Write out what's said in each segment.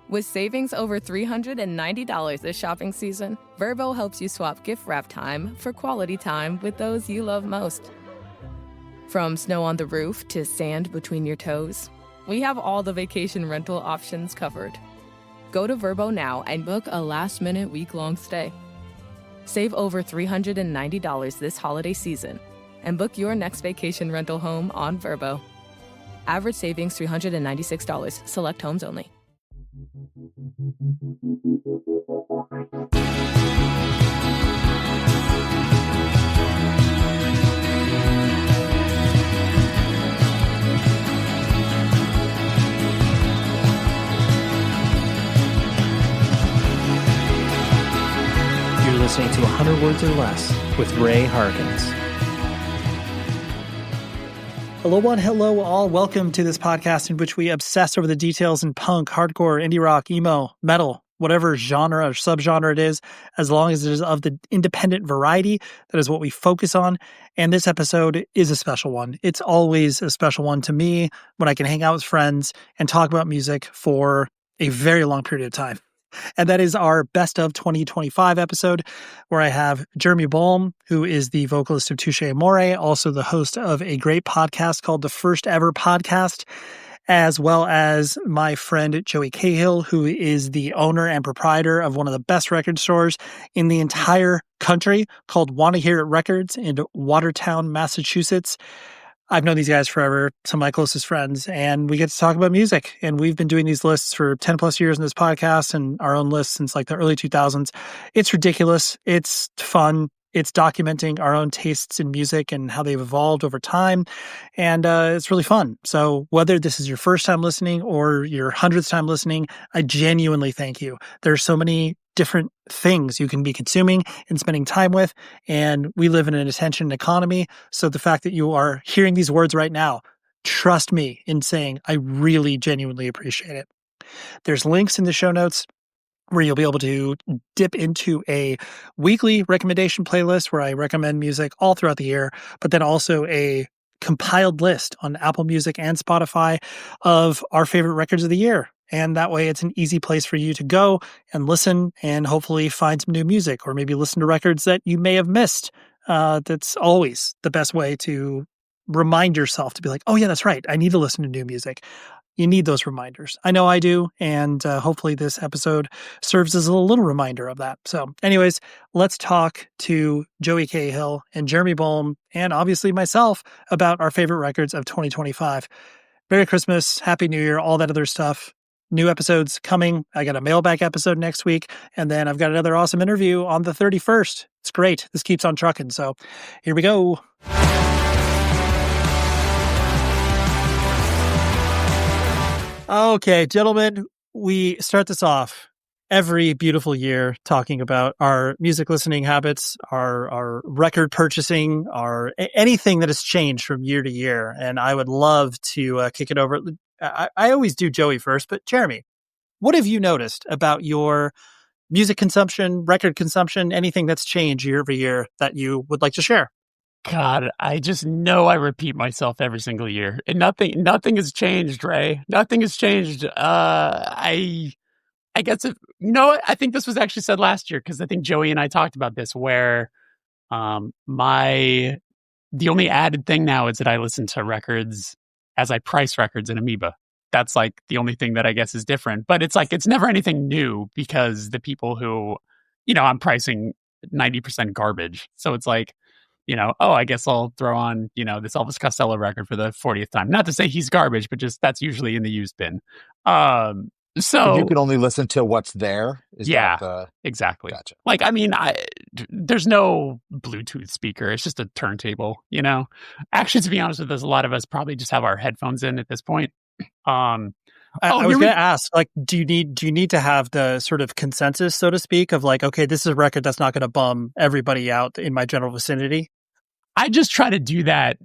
With savings over $390 this shopping season, Vrbo helps you swap gift wrap time for quality time with those you love most. From snow on the roof to sand between your toes, we have all the vacation rental options covered. Go to Vrbo now and book a last-minute week-long stay. Save over $390 this holiday season and book your next vacation rental home on Vrbo. Average savings $396. Select homes only. You're listening to 100 Words or Less with Ray Harkins. Hello, one. Hello, all. Welcome to this podcast in which we obsess over the details in punk, hardcore, indie rock, emo, metal, whatever genre or subgenre it is, as long as it is of the independent variety. That is what we focus on. And this episode is a special one. It's always a special one to me when I can hang out with friends and talk about music for a very long period of time. And that is our Best of 2025 episode, where I have Jeremy Bolm, who is the vocalist of Touché Amoré, also the host of a great podcast called The First Ever Podcast, as well as my friend Joey Cahill, who is the owner and proprietor of one of the best record stores in the entire country called Wanna Hear It Records in Watertown, Massachusetts. I've known these guys forever, some of my closest friends, and we get to talk about music. And we've been doing these lists for 10 plus years in this podcast and our own lists since like the early 2000s. It's ridiculous. It's fun. It's documenting our own tastes in music and how they've evolved over time. And it's really fun. So whether this is your first time listening or your 100th time listening, I genuinely thank you. There's so many different things you can be consuming and spending time with. And we live in an attention economy. So the fact that you are hearing these words right now, trust me in saying I really genuinely appreciate it. There's links in the show notes where you'll be able to dip into a weekly recommendation playlist where I recommend music all throughout the year, but then also a compiled list on Apple Music and Spotify of our favorite records of the year. And that way it's an easy place for you to go and listen and hopefully find some new music or maybe listen to records that you may have missed. That's always the best way to remind yourself to be like, oh yeah, that's right. I need to listen to new music. You need those reminders. I know I do. And hopefully this episode serves as a little reminder of that. So anyways, let's talk to Joey Cahill and Jeremy Bolm and obviously myself about our favorite records of 2025. Merry Christmas, Happy New Year, all that other stuff. New episodes coming. I got a mailbag episode next week, and then I've got another awesome interview on the 31st. It's great. This keeps on trucking. So here we go. Okay, gentlemen, we start this off every beautiful year talking about our music listening habits, our record purchasing, our anything that has changed from year to year. And I would love to kick it over. I always do Joey first, but Jeremy, what have you noticed about your music consumption, record consumption, anything that's changed year over year that you would like to share? God, I just know I repeat myself every single year. And nothing has changed, Ray. Nothing has changed. I guess I think this was actually said last year because I think Joey and I talked about this where the only added thing now is that I listen to records as I price records in Amoeba. That's like the only thing that I guess is different. But it's like it's never anything new because the people who, I'm pricing 90% garbage. So it's like, I guess I'll throw on, this Elvis Costello record for the 40th time. Not to say he's garbage, but just that's usually in the used bin. So you can only listen to what's there. Exactly. Gotcha. Like, I mean, there's no Bluetooth speaker. It's just a turntable, Actually, to be honest with us, a lot of us probably just have our headphones in at this point. I was going to ask, like, do you need to have the sort of consensus, so to speak, of like, okay, this is a record that's not going to bum everybody out in my general vicinity? I just try to do that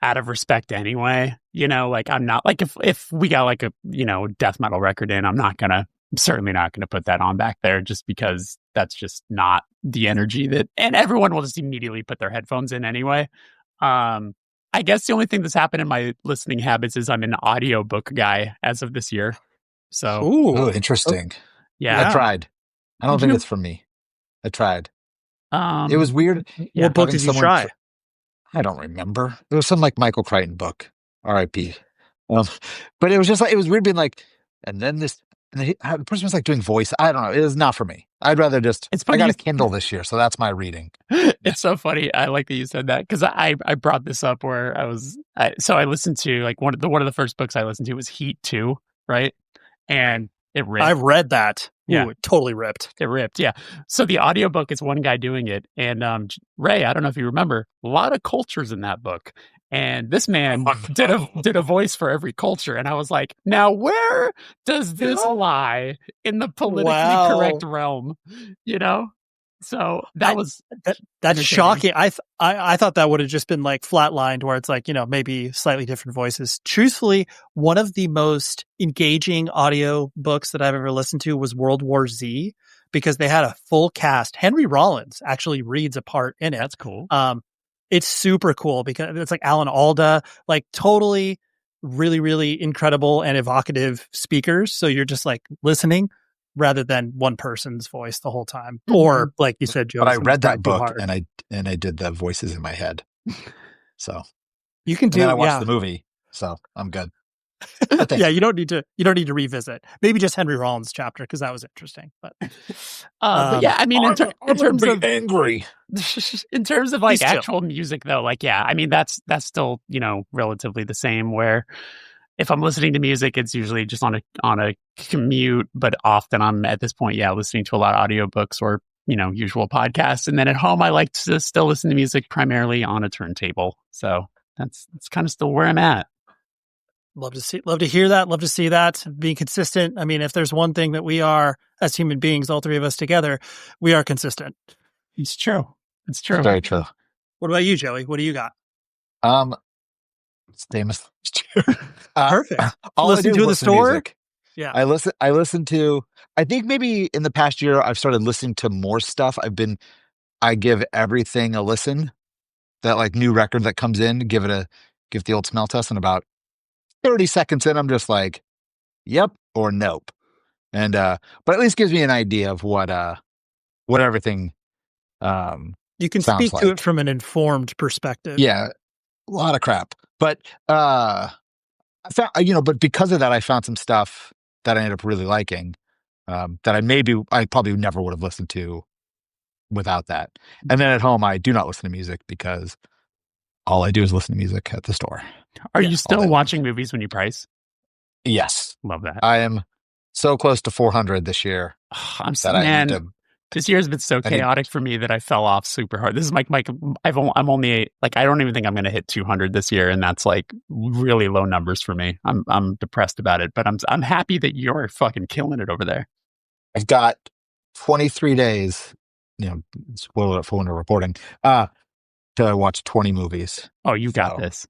out of respect anyway. Like I'm not like if we got like a, death metal record in, I'm certainly not going to put that on back there just because that's just not the energy and everyone will just immediately put their headphones in anyway. I guess the only thing that's happened in my listening habits is I'm an audiobook guy as of this year. So, Oh, interesting. yeah. I tried. I don't think it's for me. I tried. It was weird. What book did you try? I don't remember. It was some like Michael Crichton book, R.I.P. But it was just like, it was weird being like, and then this, and the person was like doing voice. I don't know. It was not for me. I'd rather just, I got a Kindle this year, so that's my reading. It's so funny. I like that you said that because I brought this up where I listened to like one of the first books I listened to was Heat 2, right? And it ripped. I've read that. Yeah. Ooh, it totally ripped. It ripped, yeah. So the audiobook is one guy doing it. And Ray, I don't know if you remember, a lot of cultures in that book. And this man did a voice for every culture. And I was like, now where does this lie in the politically correct realm? You know? So that's shocking. I thought that would have just been like flatlined where it's like, maybe slightly different voices. Truthfully, one of the most engaging audio books that I've ever listened to was World War Z, because they had a full cast. Henry Rollins actually reads a part in it. That's cool. It's super cool because it's like Alan Alda, like totally really, really incredible and evocative speakers. So you're just like listening rather than one person's voice the whole time. Or like you said, Joe. But I read that book and I did the voices in my head. So you can do. And then I watched the movie, so I'm good. Yeah, you don't need to revisit. Maybe just Henry Rollins' chapter because that was interesting. But yeah, I mean, in terms of angry, in terms of like actual music, though, like yeah, I mean that's still relatively the same. Where if I'm listening to music, it's usually just on a commute, but often I'm at this point, listening to a lot of audiobooks or usual podcasts, and then at home I like to still listen to music primarily on a turntable. So that's kind of still where I'm at. Love to hear that. Love to see that being consistent. I mean, if there's one thing that we are as human beings, all three of us together, we are consistent. It's true. It's true. It's very true. What about you, Joey? What do you got? Same as perfect. All listen to in the store. Music. Yeah. I listen to, I think maybe in the past year, I've started listening to more stuff. I give everything a listen. That like new record that comes in, give the old smell test, and about 30 seconds in, I'm just like, yep or nope. And, but at least gives me an idea of what everything, you can speak to it from an informed perspective. Yeah. A lot of crap. But, I found, but because of that, I found some stuff that I ended up really liking, that I probably never would have listened to without that. And then at home, I do not listen to music because all I do is listen to music at the store. Are you still watching movies when you price? Yes. Love that. I am so close to 400 this year. This year has been so chaotic for me that I fell off super hard. This is I'm only like, I don't even think I'm going to hit 200 this year. And that's like really low numbers for me. I'm depressed about it, but I'm happy that you're fucking killing it over there. I've got 23 days, spoiler alert for when we're reporting, to watch 20 movies. Oh, you got this.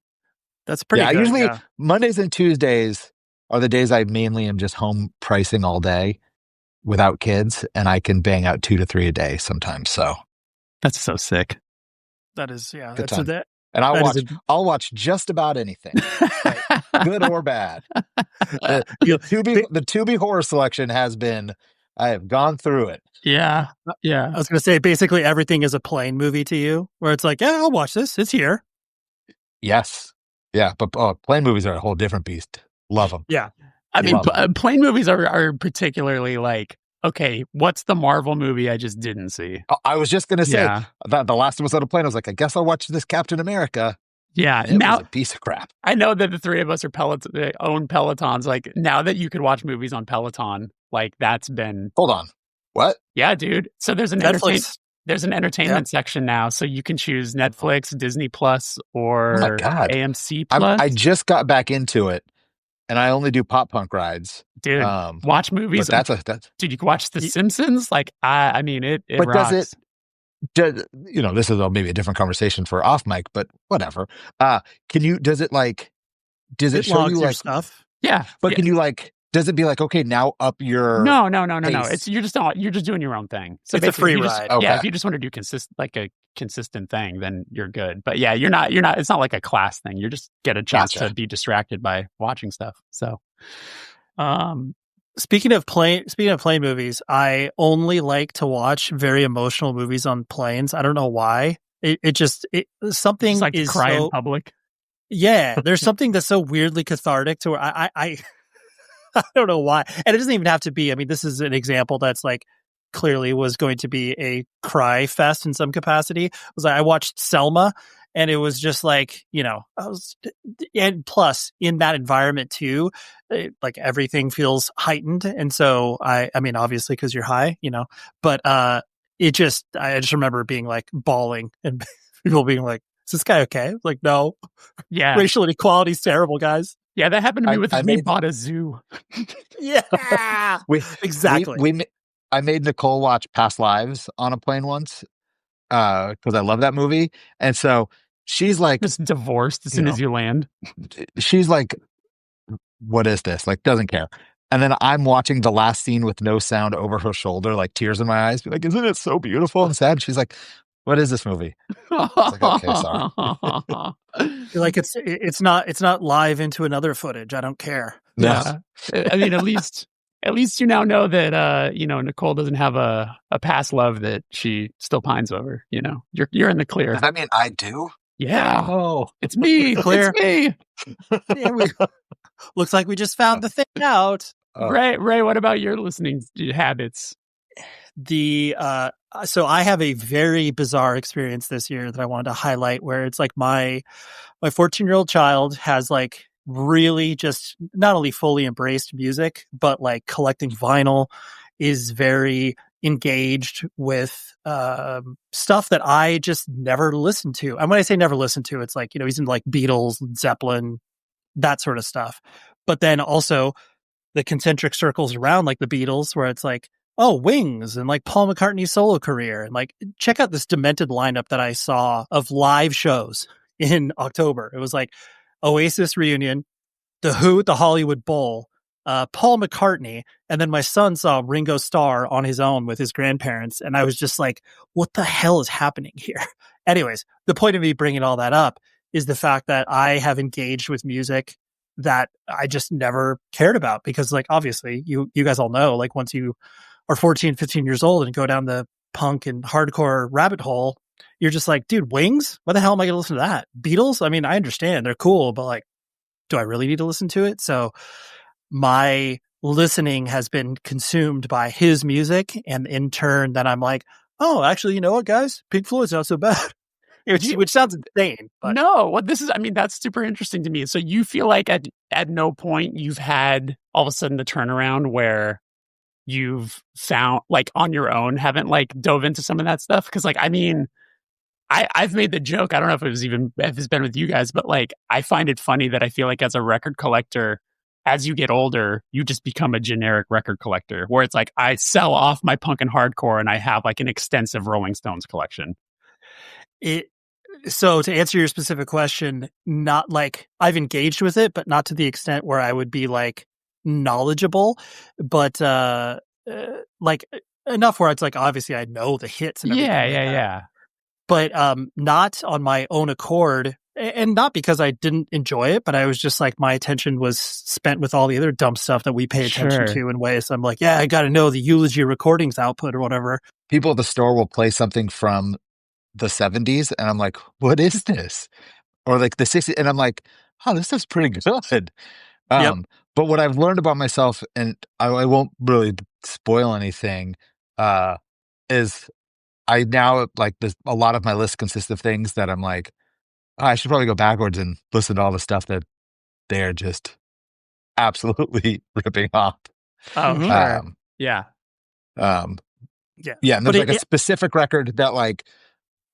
That's pretty good. Usually Mondays and Tuesdays are the days I mainly am just home pricing all day without kids, and I can bang out 2 to 3 a day sometimes. So that's so sick. That is, good time. And I'll watch just about anything, good or bad. The Tubi horror selection has been, I have gone through it. Yeah. I was going to say, basically everything is a plane movie to you, where it's like, I'll watch this. It's here. Yes. Yeah, but plane movies are a whole different beast. Love them. Yeah. I mean, plane movies are particularly like, okay, what's the Marvel movie I just didn't see? I was just going to say, that the last one was on a plane. I was like, I guess I'll watch this Captain America. Yeah. It was a piece of crap. I know that the three of us own Pelotons. Like, now that you could watch movies on Peloton, like that's been... Hold on. What? Yeah, dude. So there's an entertainment section now, so you can choose Netflix, Disney Plus, or AMC Plus. I just got back into it, and I only do pop punk rides. Dude, watch movies. Dude, you can watch The Simpsons. Like, I mean, it but rocks. Does this is maybe a different conversation for off mic, but whatever. Does it show you like stuff? Yeah. But can you like, does it be like, okay, now up your No. It's you're just doing your own thing. So it's a free ride. Yeah, if you just want to do a consistent thing, then you're good. But yeah, you're not it's not like a class thing. You just get a chance to be distracted by watching stuff. So Speaking of plane movies, I only like to watch very emotional movies on planes. I don't know why. Something Just like to is cry in so public. yeah. There's something that's so weirdly cathartic to where I don't know why, and it doesn't even have to be. I mean, this is an example that's like clearly was going to be a cry fest in some capacity. Was I watched Selma, and it was just like and plus in that environment too, like everything feels heightened, and so I mean obviously because you're high, but I just remember being like bawling and people being like, "Is this guy okay?" Like, no, Yeah. racial inequality is terrible, guys. Yeah, that happened to me with We made- Bought a Zoo. Yeah, exactly. I made Nicole watch Past Lives on a plane once because I love that movie, and so she's like, Just divorced as soon as you land. she's like, "What is this?" Like, doesn't care. And then I'm watching the last scene with no sound over her shoulder, like tears in my eyes, be like, "Isn't it so beautiful and sad?" She's like, "What is this movie?" Like, okay, sorry. Like it's not live into another footage. I don't care. Yeah. I mean, at least you now know that Nicole doesn't have a past love that she still pines over. You're in the clear. Does that mean I do? Yeah. Oh, It's me. Clear. It's me. yeah, looks like we just found the thing out. Ray, what about your listening habits? So I have a very bizarre experience this year that I wanted to highlight, where it's like my 14-year-old child has like really just not only fully embraced music, but like collecting vinyl, is very engaged with stuff that I just never listened to. And when I say never listened to, it's like, he's into like Beatles, Zeppelin, that sort of stuff. But then also the concentric circles around like the Beatles, where it's like, oh, Wings and like Paul McCartney's solo career. And like, check out this demented lineup that I saw of live shows in October. It was like Oasis reunion, The Who at the Hollywood Bowl, Paul McCartney, and then my son saw Ringo Starr on his own with his grandparents. And I was just like, what the hell is happening here? Anyways, the point of me bringing all that up is the fact that I have engaged with music that I just never cared about, because like, obviously you guys all know, like once you are 14, 15 years old and go down the punk and hardcore rabbit hole, you're just like, dude, Wings? Why the hell am I going to listen to that? Beatles? I mean, I understand they're cool, but like, do I really need to listen to it? So my listening has been consumed by his music. And in turn, then I'm like, oh, actually, you know what, guys? Pink Floyd's not so bad. Which sounds insane. But No, what this is, I mean, that's super interesting to me. So you feel like at no point you've had all of a sudden the turnaround where you've found like on your own, haven't like dove into some of that stuff? Because like, I mean, I've made the joke, I don't know if it's been with you guys, but like, I find it funny that I feel like as a record collector, as you get older, you just become a generic record collector, where it's like, I sell off my punk and hardcore and I have like an extensive Rolling Stones collection. So to answer your specific question, not like I've engaged with it, but not to the extent where I would be like knowledgeable, but like enough where it's like, obviously I know the hits and everything. Yeah. But not on my own accord, and not because I didn't enjoy it, but I was just like, my attention was spent with all the other dumb stuff that we pay attention to in ways. I'm like, yeah, I got to know the Eulogy recordings output or whatever. People at the store will play something from the 70s, and I'm like, what is this? Or like the 60s, and I'm like, oh, this stuff's pretty good. Yep. But what I've learned about myself, and I won't really spoil anything, is I now like a lot of my list consists of things that I'm like, oh, I should probably go backwards and listen to all the stuff that they're just absolutely ripping off. Oh, sure. Yeah. And there's like a specific record that like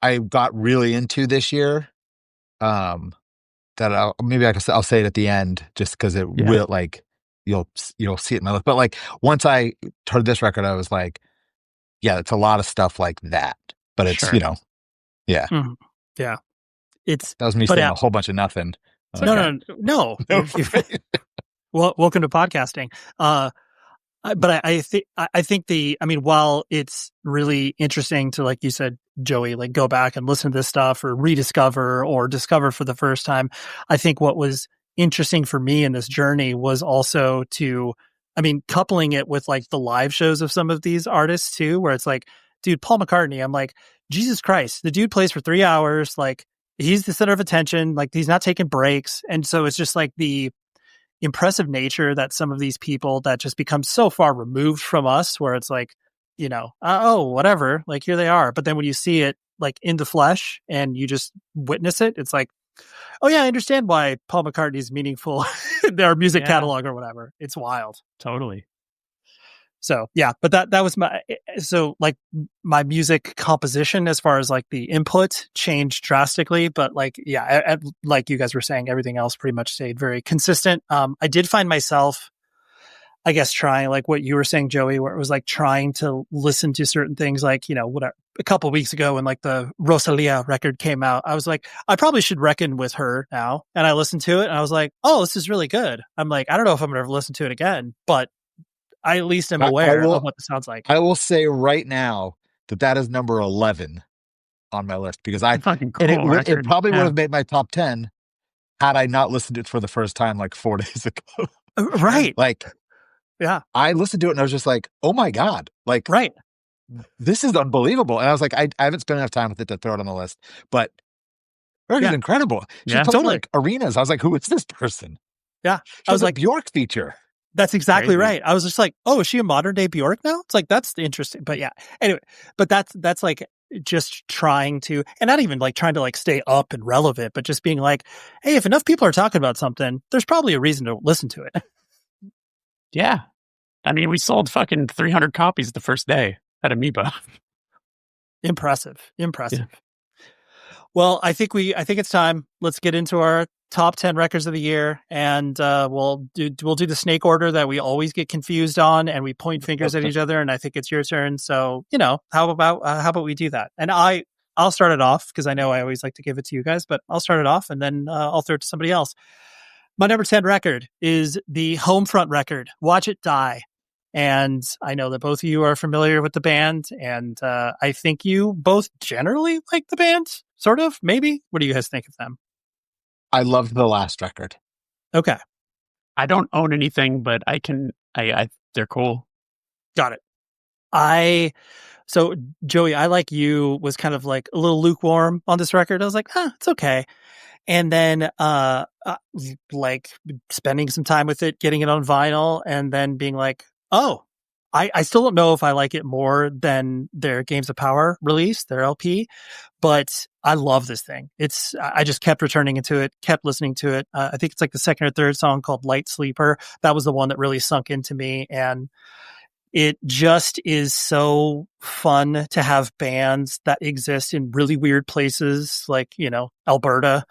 I got really into this year. That I'll say it at the end, just because it will, like, you'll see it in my list. But like once I heard this record, I was like, yeah, it's a lot of stuff like that. But it's yeah. Mm-hmm. Yeah. That was me saying a whole bunch of nothing. No. Well, welcome to podcasting. But I think while it's really interesting to, like you said, Joey, like go back and listen to this stuff or rediscover or discover for the first time, I think what was interesting for me in this journey was also to I mean, coupling it with like the live shows of some of these artists too, where it's like, dude, Paul McCartney, I'm like, Jesus Christ, the dude plays for 3 hours. Like, he's the center of attention. Like, he's not taking breaks. And so it's just like the impressive nature that some of these people that just become so far removed from us, where it's like, oh, whatever, like here they are. But then when you see it like in the flesh and you just witness it, it's like, oh yeah, I understand why Paul McCartney is meaningful in their music catalog or whatever. It's wild. Totally. So yeah, but that was my music composition as far as like the input changed drastically, but like, yeah, like you guys were saying, everything else pretty much stayed very consistent. I did find myself, I guess, trying like what you were saying, Joey, where it was like trying to listen to certain things, like, a couple of weeks ago when like the Rosalia record came out, I was like, I probably should reckon with her now. And I listened to it and I was like, oh, this is really good. I'm like, I don't know if I'm going to ever listen to it again, but I at least am aware of what it sounds like. I will say right now that is number 11 on my list, because it probably would have made my top 10 had I not listened to it for the first time like 4 days ago. Right. Like, yeah, I listened to it and I was just like, oh my God, like, right. This is unbelievable. And I was like, I haven't spent enough time with it to throw it on the list, but it's incredible. She plays like arenas. I was like, who is this person? Yeah. I was like, Bjork feature. That's exactly right. I was just like, oh, is she a modern day Bjork now? It's like, that's interesting. But yeah, anyway, but that's like just trying to, and not even like trying to like stay up and relevant, but just being like, hey, if enough people are talking about something, there's probably a reason to listen to it. Yeah. I mean, we sold fucking 300 copies the first day at Amoeba. Impressive. Yeah. Well, I think it's time. Let's get into our top 10 records of the year, and we'll do the snake order that we always get confused on, and we point fingers at each other. And I think it's your turn. So, how about we do that? And I'll start it off, because I know I always like to give it to you guys, but I'll start it off and then I'll throw it to somebody else. My number 10 record is the Homefront record, Watch It Die. And I know that both of you are familiar with the band, and I think you both generally like the band, sort of, maybe. What do you guys think of them? I loved the last record. Okay. I don't own anything, but they're cool. Got it. So Joey, I, like you, was kind of like a little lukewarm on this record. I was like, it's okay. And then, like spending some time with it, getting it on vinyl, and then being like, oh, I still don't know if I like it more than their Games of Power release, their LP, but I love this thing. I just kept returning into it, kept listening to it. I think it's like the second or third song called Light Sleeper. That was the one that really sunk into me. And it just is so fun to have bands that exist in really weird places, like, Alberta,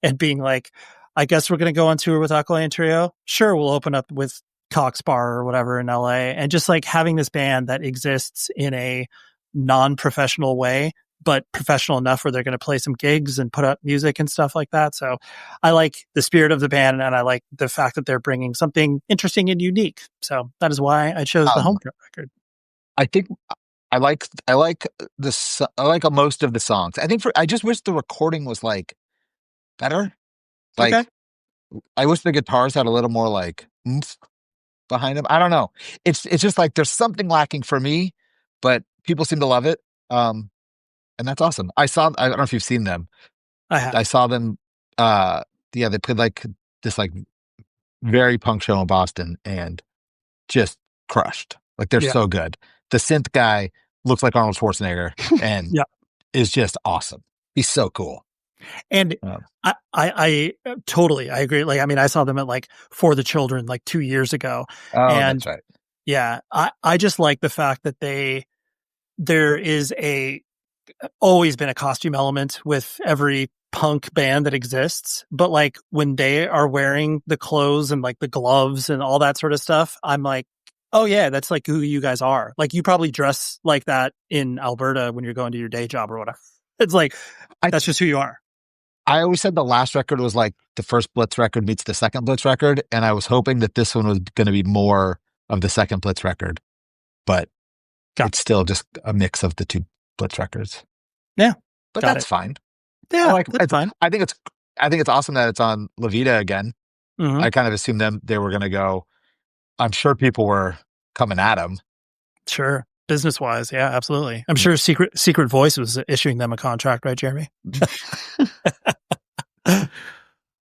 and being like, I guess we're going to go on tour with Alkaline Trio. Sure, we'll open up with Cox Bar or whatever in LA, and just like having this band that exists in a non-professional way, but professional enough where they're going to play some gigs and put up music and stuff like that. So I like the spirit of the band, and I like the fact that they're bringing something interesting and unique. So that is why I chose the Homefront record. I think I like this. I like most of the songs. I just wish the recording was like better. Like, okay. I wish the guitars had a little more like oomph behind them. I don't know. It's just like there's something lacking for me, but people seem to love it. And that's awesome. I don't know if you've seen them. I saw them. They played like this like very punk show in Boston and just crushed. Like, they're so good. The synth guy looks like Arnold Schwarzenegger and is just awesome. He's so cool. And I totally, I agree. Like, I mean, I saw them at like For the Children like 2 years ago. Oh, and that's right. Yeah. I just like the fact that there is always been a costume element with every punk band that exists. But like when they are wearing the clothes and like the gloves and all that sort of stuff, I'm like, oh yeah, that's like who you guys are. Like, you probably dress like that in Alberta when you're going to your day job or whatever. It's like, that's just who you are. I always said the last record was like the first Blitz record meets the second Blitz record, and I was hoping that this one was going to be more of the second Blitz record, but it's still just a mix of the two Blitz records. Yeah, but that's fine. Yeah, that's fine. I think it's awesome that it's on La Vida again. Mm-hmm. I kind of assumed they were going to go I'm sure people were coming at him. Sure. Business wise, yeah, absolutely. I'm sure Secret Voice was issuing them a contract, right, Jeremy?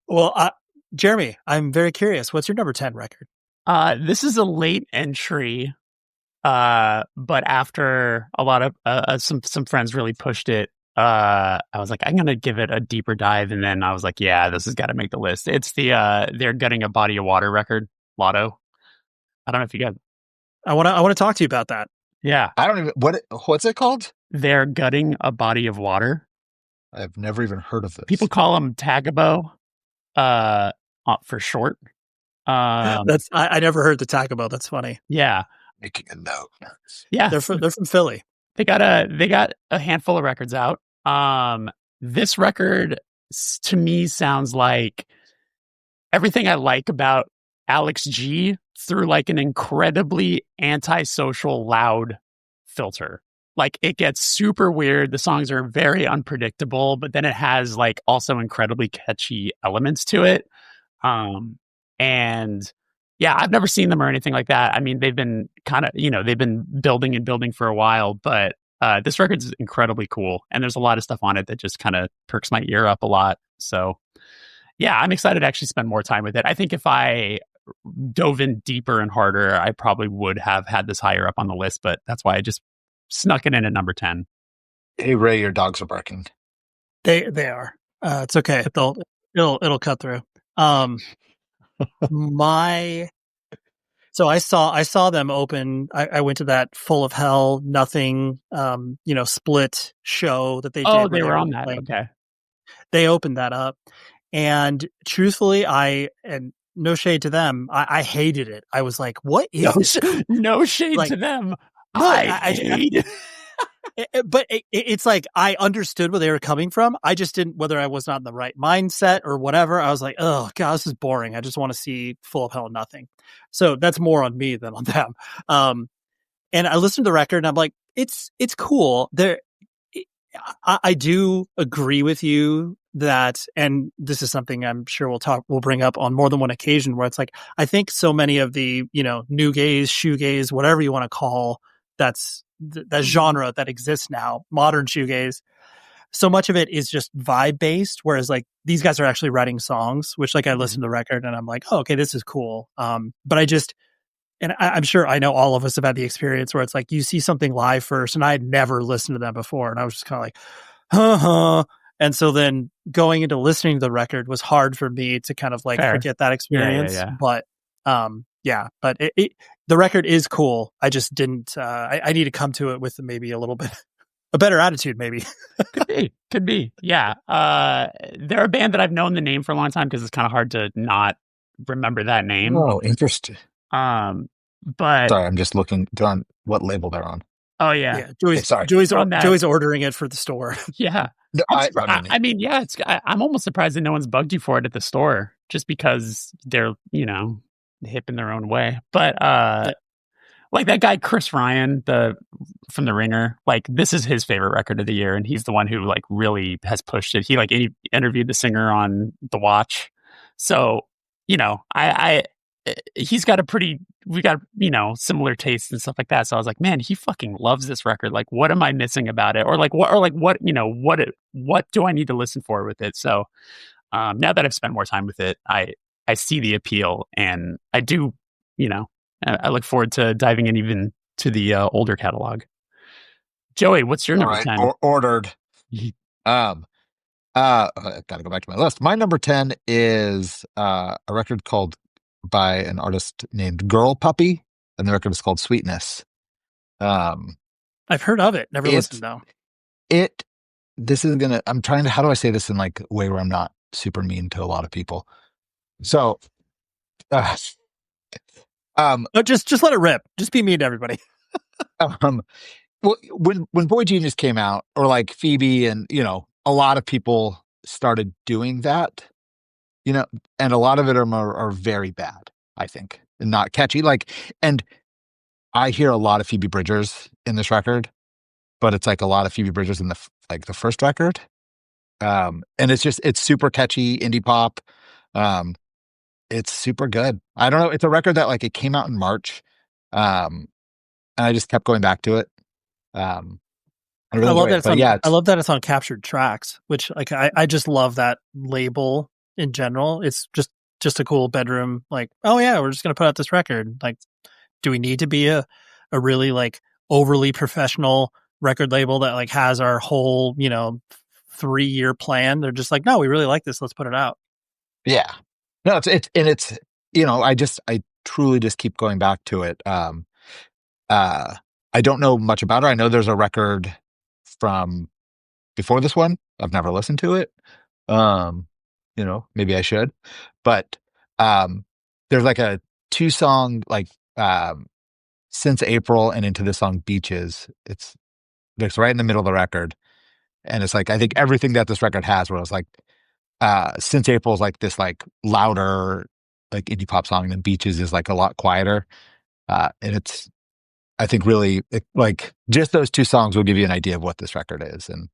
Well, Jeremy, I'm very curious. What's your number 10 record? This is a late entry, but after a lot of some friends really pushed it, I was like, I'm gonna give it a deeper dive, and then I was like, yeah, this has got to make the list. It's the They're Gutting a Body of Water record, Lotto. I don't know if you guys. I want to talk to you about that. Yeah, I don't even what's it called? They're Gutting a Body of Water. I've never even heard of this. People call them Tagabo, for short. That's I never heard the Takabo. That's funny. Yeah, Making a note. yeah, They're from Philly. They got a handful of records out. This record to me sounds like everything I like about Alex G through like an incredibly antisocial loud filter. Like it gets super weird. The songs are very unpredictable, but then it has like also incredibly catchy elements to it. And yeah, I've never seen them or anything like that. I mean, they've been they've been building and building for a while, but this record's incredibly cool. And there's a lot of stuff on it that just kind of perks my ear up a lot. So yeah, I'm excited to actually spend more time with it. I think if I dove in deeper and harder, I probably would have had this higher up on the list, but that's why I just snuck it in at number 10. Hey Ray, your dogs are barking. They are. It's okay. It'll cut through. So I saw them open. I went to that Full of Hell, Nothing, split show that they did. Oh, they were on that. Okay. They opened that up. And truthfully, and no shade to them, I hated it. I was like, what is this? No shade to them. I hate it. But it's like I understood where they were coming from. I just didn't, whether I was not in the right mindset or whatever. I was like, oh god, this is boring. I just want to see Full of Hell, Nothing. So that's more on me than on them. And I listened to the record and I'm like, it's cool. I do agree with you that, and this is something I'm sure we'll bring up on more than one occasion, where it's like, I think so many of the, new gaze, shoegaze, whatever you want to call that genre that exists now, modern shoegaze, so much of it is just vibe based. Whereas like these guys are actually writing songs, which like I listened to the record and I'm like, oh, okay, this is cool. But I'm sure I know all of us have had the experience where it's like you see something live first, and I had never listened to them before, and I was just kind of like, huh. And so then going into listening to the record was hard for me to kind of like forget that experience. Yeah. But but the record is cool. I just didn't. I need to come to it with maybe a little bit a better attitude, maybe. Could be. Yeah. They're a band that I've known the name for a long time because it's kind of hard to not remember that name. Oh, interesting. But sorry, I'm just looking on what label they're on. Oh yeah. Joey's ordering it for the store. Yeah. No, I mean, yeah, I'm almost surprised that no one's bugged you for it at the store, just because they're, hip in their own way. But like that guy Chris Ryan, from The Ringer, like this is his favorite record of the year, and he's the one who like really has pushed it. He interviewed the singer on The Watch, so he's got we got similar tastes and stuff like that. So I was like, man, he fucking loves this record. Like, what am I missing about it? Or what do I need to listen for with it? So now that I've spent more time with it, I see the appeal, and I do, I look forward to diving in even to the older catalog. Joey, what's your number 10? Ordered. I gotta go back to my list. My number 10 is a record called by an artist named Girl Puppy, and the record is called Sweetness. I've heard of it, never listened though. I'm trying to, how do I say this in like a way where I'm not super mean to a lot of people? So just let it rip. Just be mean to everybody. Well, when Boy Genius came out, or like Phoebe, and a lot of people started doing that, and a lot of it are very bad, I think, and not catchy. Like, and I hear a lot of Phoebe Bridgers in this record, but it's like a lot of Phoebe Bridgers in the first record. And it's super catchy indie pop. it's super good. I don't know. It's a record that like it came out in March. And I just kept going back to it. I really enjoy it. But yeah, I love that it's on Captured Tracks, which like I just love that label in general. It's just a cool bedroom, like, oh yeah, we're just gonna put out this record. Like, do we need to be a really like overly professional record label that like has our whole, 3-year plan? They're just like, no, we really like this, let's put it out. yeah. No, it's I truly just keep going back to it. I don't know much about her. I know there's a record from before this one. I've never listened to it. Maybe I should. But there's like a 2-song like Since April and into the song Beaches. It's right in the middle of the record. And it's like I think everything that this record has, where it's like Since April is like this like louder like indie pop song, and then Beaches is like a lot quieter. And it's I think really like just those 2 songs will give you an idea of what this record is. And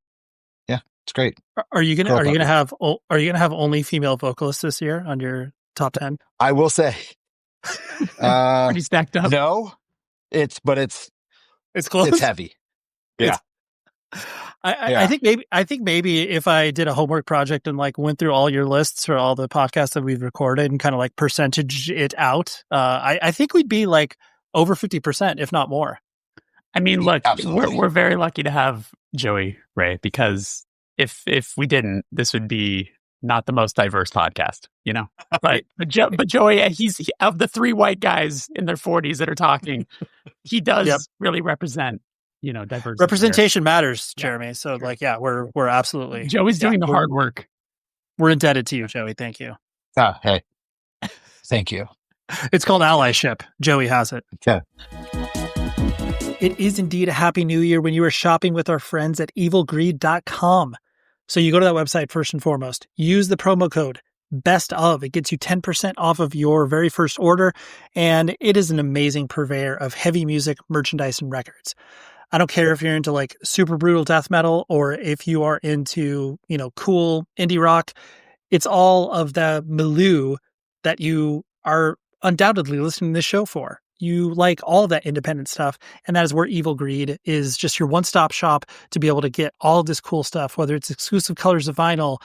yeah, it's great. Are you gonna have only female vocalists this year on your top 10? I will say, pretty stacked up. No, it's close. It's heavy. Yeah. I think maybe if I did a homework project and like went through all your lists for all the podcasts that we've recorded and kind of like percentage it out, I think we'd be like over 50%, if not more. I mean, look, we're very lucky to have Joey, Ray, because if we didn't, this would be not the most diverse podcast, But Joey, he's of the 3 white guys in their 40s that are talking, he does really represent, diversity. Representation matters, Jeremy. So like, yeah, we're absolutely. Joey's doing the hard work. We're indebted to you, Joey. Thank you. Hey, thank you. It's called allyship. Joey has it. Yeah. It is indeed a happy new year when you are shopping with our friends at evilgreed.com. So you go to that website first and foremost, use the promo code best of. It gets you 10% off of your very first order. And it is an amazing purveyor of heavy music, merchandise, and records. I don't care if you're into like super brutal death metal or if you are into, cool indie rock. It's all of the milieu that you are undoubtedly listening to this show for. You like all of that independent stuff, and that is where Evil Greed is just your one-stop shop to be able to get all of this cool stuff, whether it's exclusive colors of vinyl,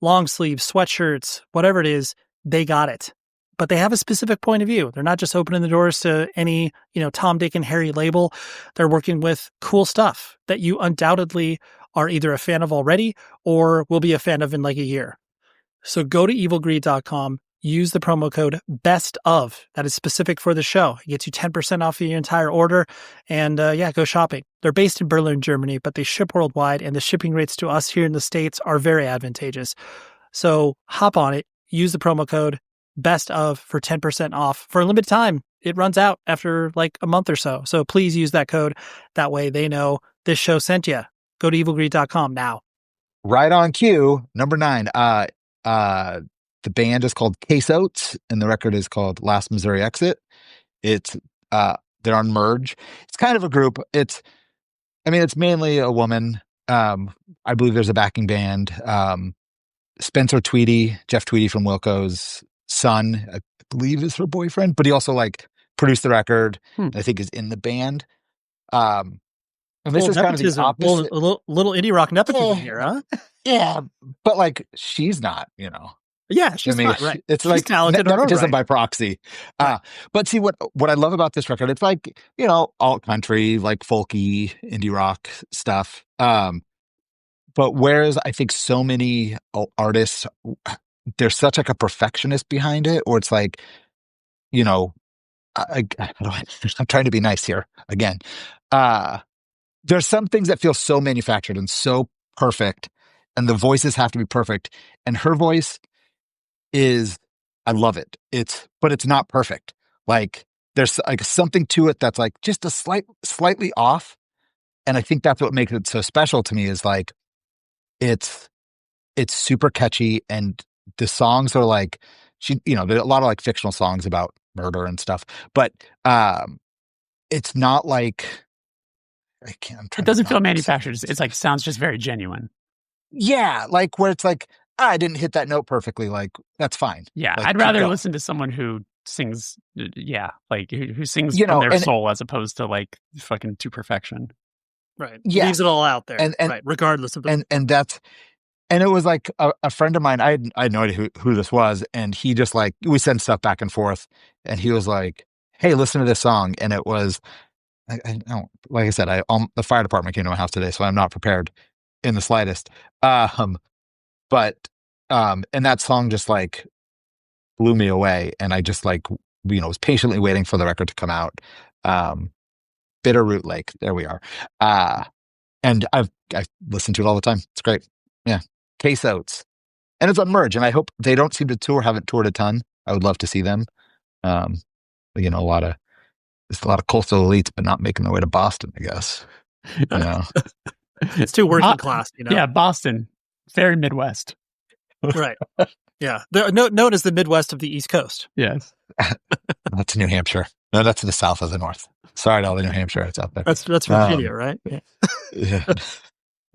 long sleeves, sweatshirts, whatever it is, they got it. But they have a specific point of view. They're not just opening the doors to any, Tom, Dick, and Harry label. They're working with cool stuff that you undoubtedly are either a fan of already or will be a fan of in like a year. So go to evilgreed.com, use the promo code best of. That is specific for the show. It gets you 10% off of your entire order. And go shopping. They're based in Berlin, Germany, but they ship worldwide, and the shipping rates to us here in the States are very advantageous. So hop on it, use the promo code best of for 10% off for a limited time. It runs out after like a month or so. So please use that code. That way they know this show sent you. Go to evilgreed.com now. Right on cue. Number 9. The band is called Case Oats, and the record is called Last Missouri Exit. It's they're on Merge. It's kind of a group. It's mainly a woman. I believe there's a backing band. Spencer Tweedy, Jeff Tweedy from Wilco's son, I believe is her boyfriend, but he also like produced the record. And I think is in the band. And this is kind of the opposite. A little indie rock nepotism here, huh? Yeah, but like she's not, Yeah, she's not, right. It's she's like talented nepotism by proxy. Right. But see what I love about this record, it's like, alt country, like folky indie rock stuff. But whereas I think so many artists, there's such like a perfectionist behind it, or it's like, I'm trying to be nice here again. There's some things that feel so manufactured and so perfect, and the voices have to be perfect. And her voice is, I love it. But it's not perfect. Like there's like something to it that's like just a slightly off. And I think that's what makes it so special to me is like, it's super catchy, and the songs are like, there's a lot of like fictional songs about murder and stuff, but it's not like, it doesn't feel manufactured. It's like, sounds just very genuine. Yeah. Like where it's like, I didn't hit that note perfectly. Like, that's fine. Yeah, Like, I'd keep rather going. listen to someone who sings, like who sings You from know, their and soul as opposed to like fucking to perfection. Right. yes. Leaves it all out there. And right. Regardless of the and that's, and it was like a friend of mine. I had no idea who this was, and he just like, we send stuff back and forth, and he was like, "Hey, listen to this song," and it was, I don't, like I said, the fire department came to my house today, so I'm not prepared in the slightest. But and that song just like blew me away, and I just like, was patiently waiting for the record to come out. Bitterroot Lake, there we are. And I listen to it all the time. It's great. Yeah. Case Oats. And it's on Merge, and I hope they don't seem to tour, haven't toured a ton. I would love to see them. But, there's a lot of coastal elites, but not making their way to Boston, I guess. It's too working class, Yeah, Boston. Very Midwest. Right. Yeah. Known as the Midwest of the East Coast. Yes. That's New Hampshire. No, that's the south of the north. Sorry to all the New Hampshireites out there. That's Virginia, right? Yeah. Yeah.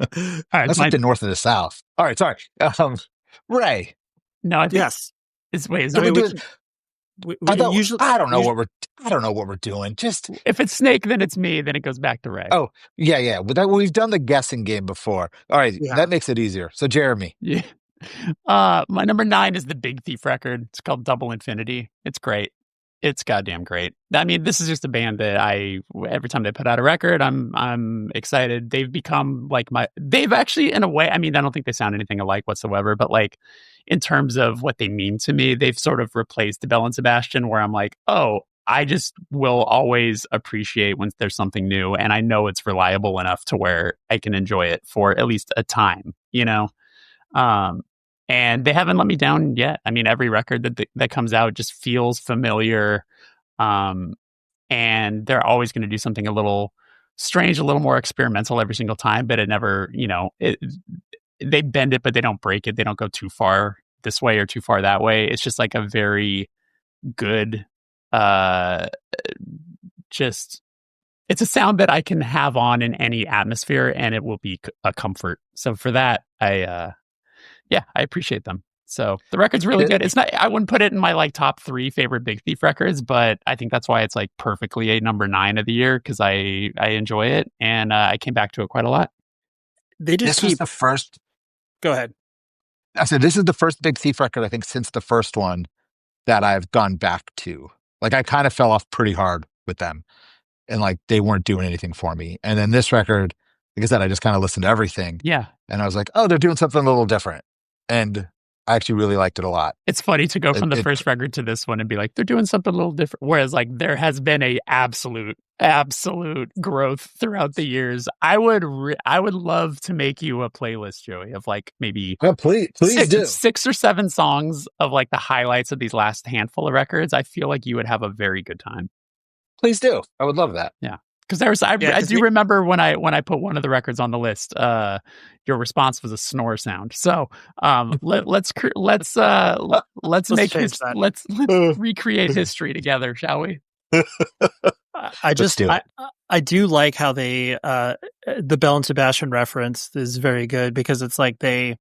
All right, that's like the north of the south. All right, sorry. Ray. No, I think yes. Is it usually, I don't know what we're doing. Just if it's Snake, then it's me. Then it goes back to Ray. Oh, yeah. But we've done the guessing game before. All right, that makes it easier. So Jeremy. Yeah. My number 9 is the Big Thief record. It's called Double Infinity. It's great. It's goddamn great. I mean, this is just a band that every time they put out a record, I'm excited. They've become like they've actually, in a way, I mean, I don't think they sound anything alike whatsoever, but like in terms of what they mean to me, they've sort of replaced Belle and Sebastian, where I'm like, oh, I just will always appreciate when there's something new, and I know it's reliable enough to where I can enjoy it for at least a time, and they haven't let me down yet. I mean, every record that comes out just feels familiar. And they're always going to do something a little strange, a little more experimental every single time, but it never, they bend it, but they don't break it. They don't go too far this way or too far that way. It's just like a very good, it's a sound that I can have on in any atmosphere, and it will be a comfort. So for that, I appreciate them. So the record's really good. It's not, I wouldn't put it in my like top 3 favorite Big Thief records, but I think that's why it's like perfectly a number 9 of the year, because I enjoy it, and I came back to it quite a lot. This was the first. Go ahead. I said this is the first Big Thief record, I think, since the first one that I've gone back to. Like, I kind of fell off pretty hard with them, and like they weren't doing anything for me. And then this record, like I said, I just kind of listened to everything. Yeah. And I was like, oh, they're doing something a little different. And I actually really liked it a lot. It's funny to go from the first record to this one and be like, they're doing something a little different. Whereas like there has been a absolute growth throughout the years. I would love to make you a playlist, Joey, of like maybe please do 6 or 7 songs of like the highlights of these last handful of records. I feel like you would have a very good time. Please do. I would love that. Yeah. Because I do remember when I put one of the records on the list, your response was a snore sound. So let's recreate history together, shall we? I do like how they the Belle and Sebastian reference is very good, because it's like they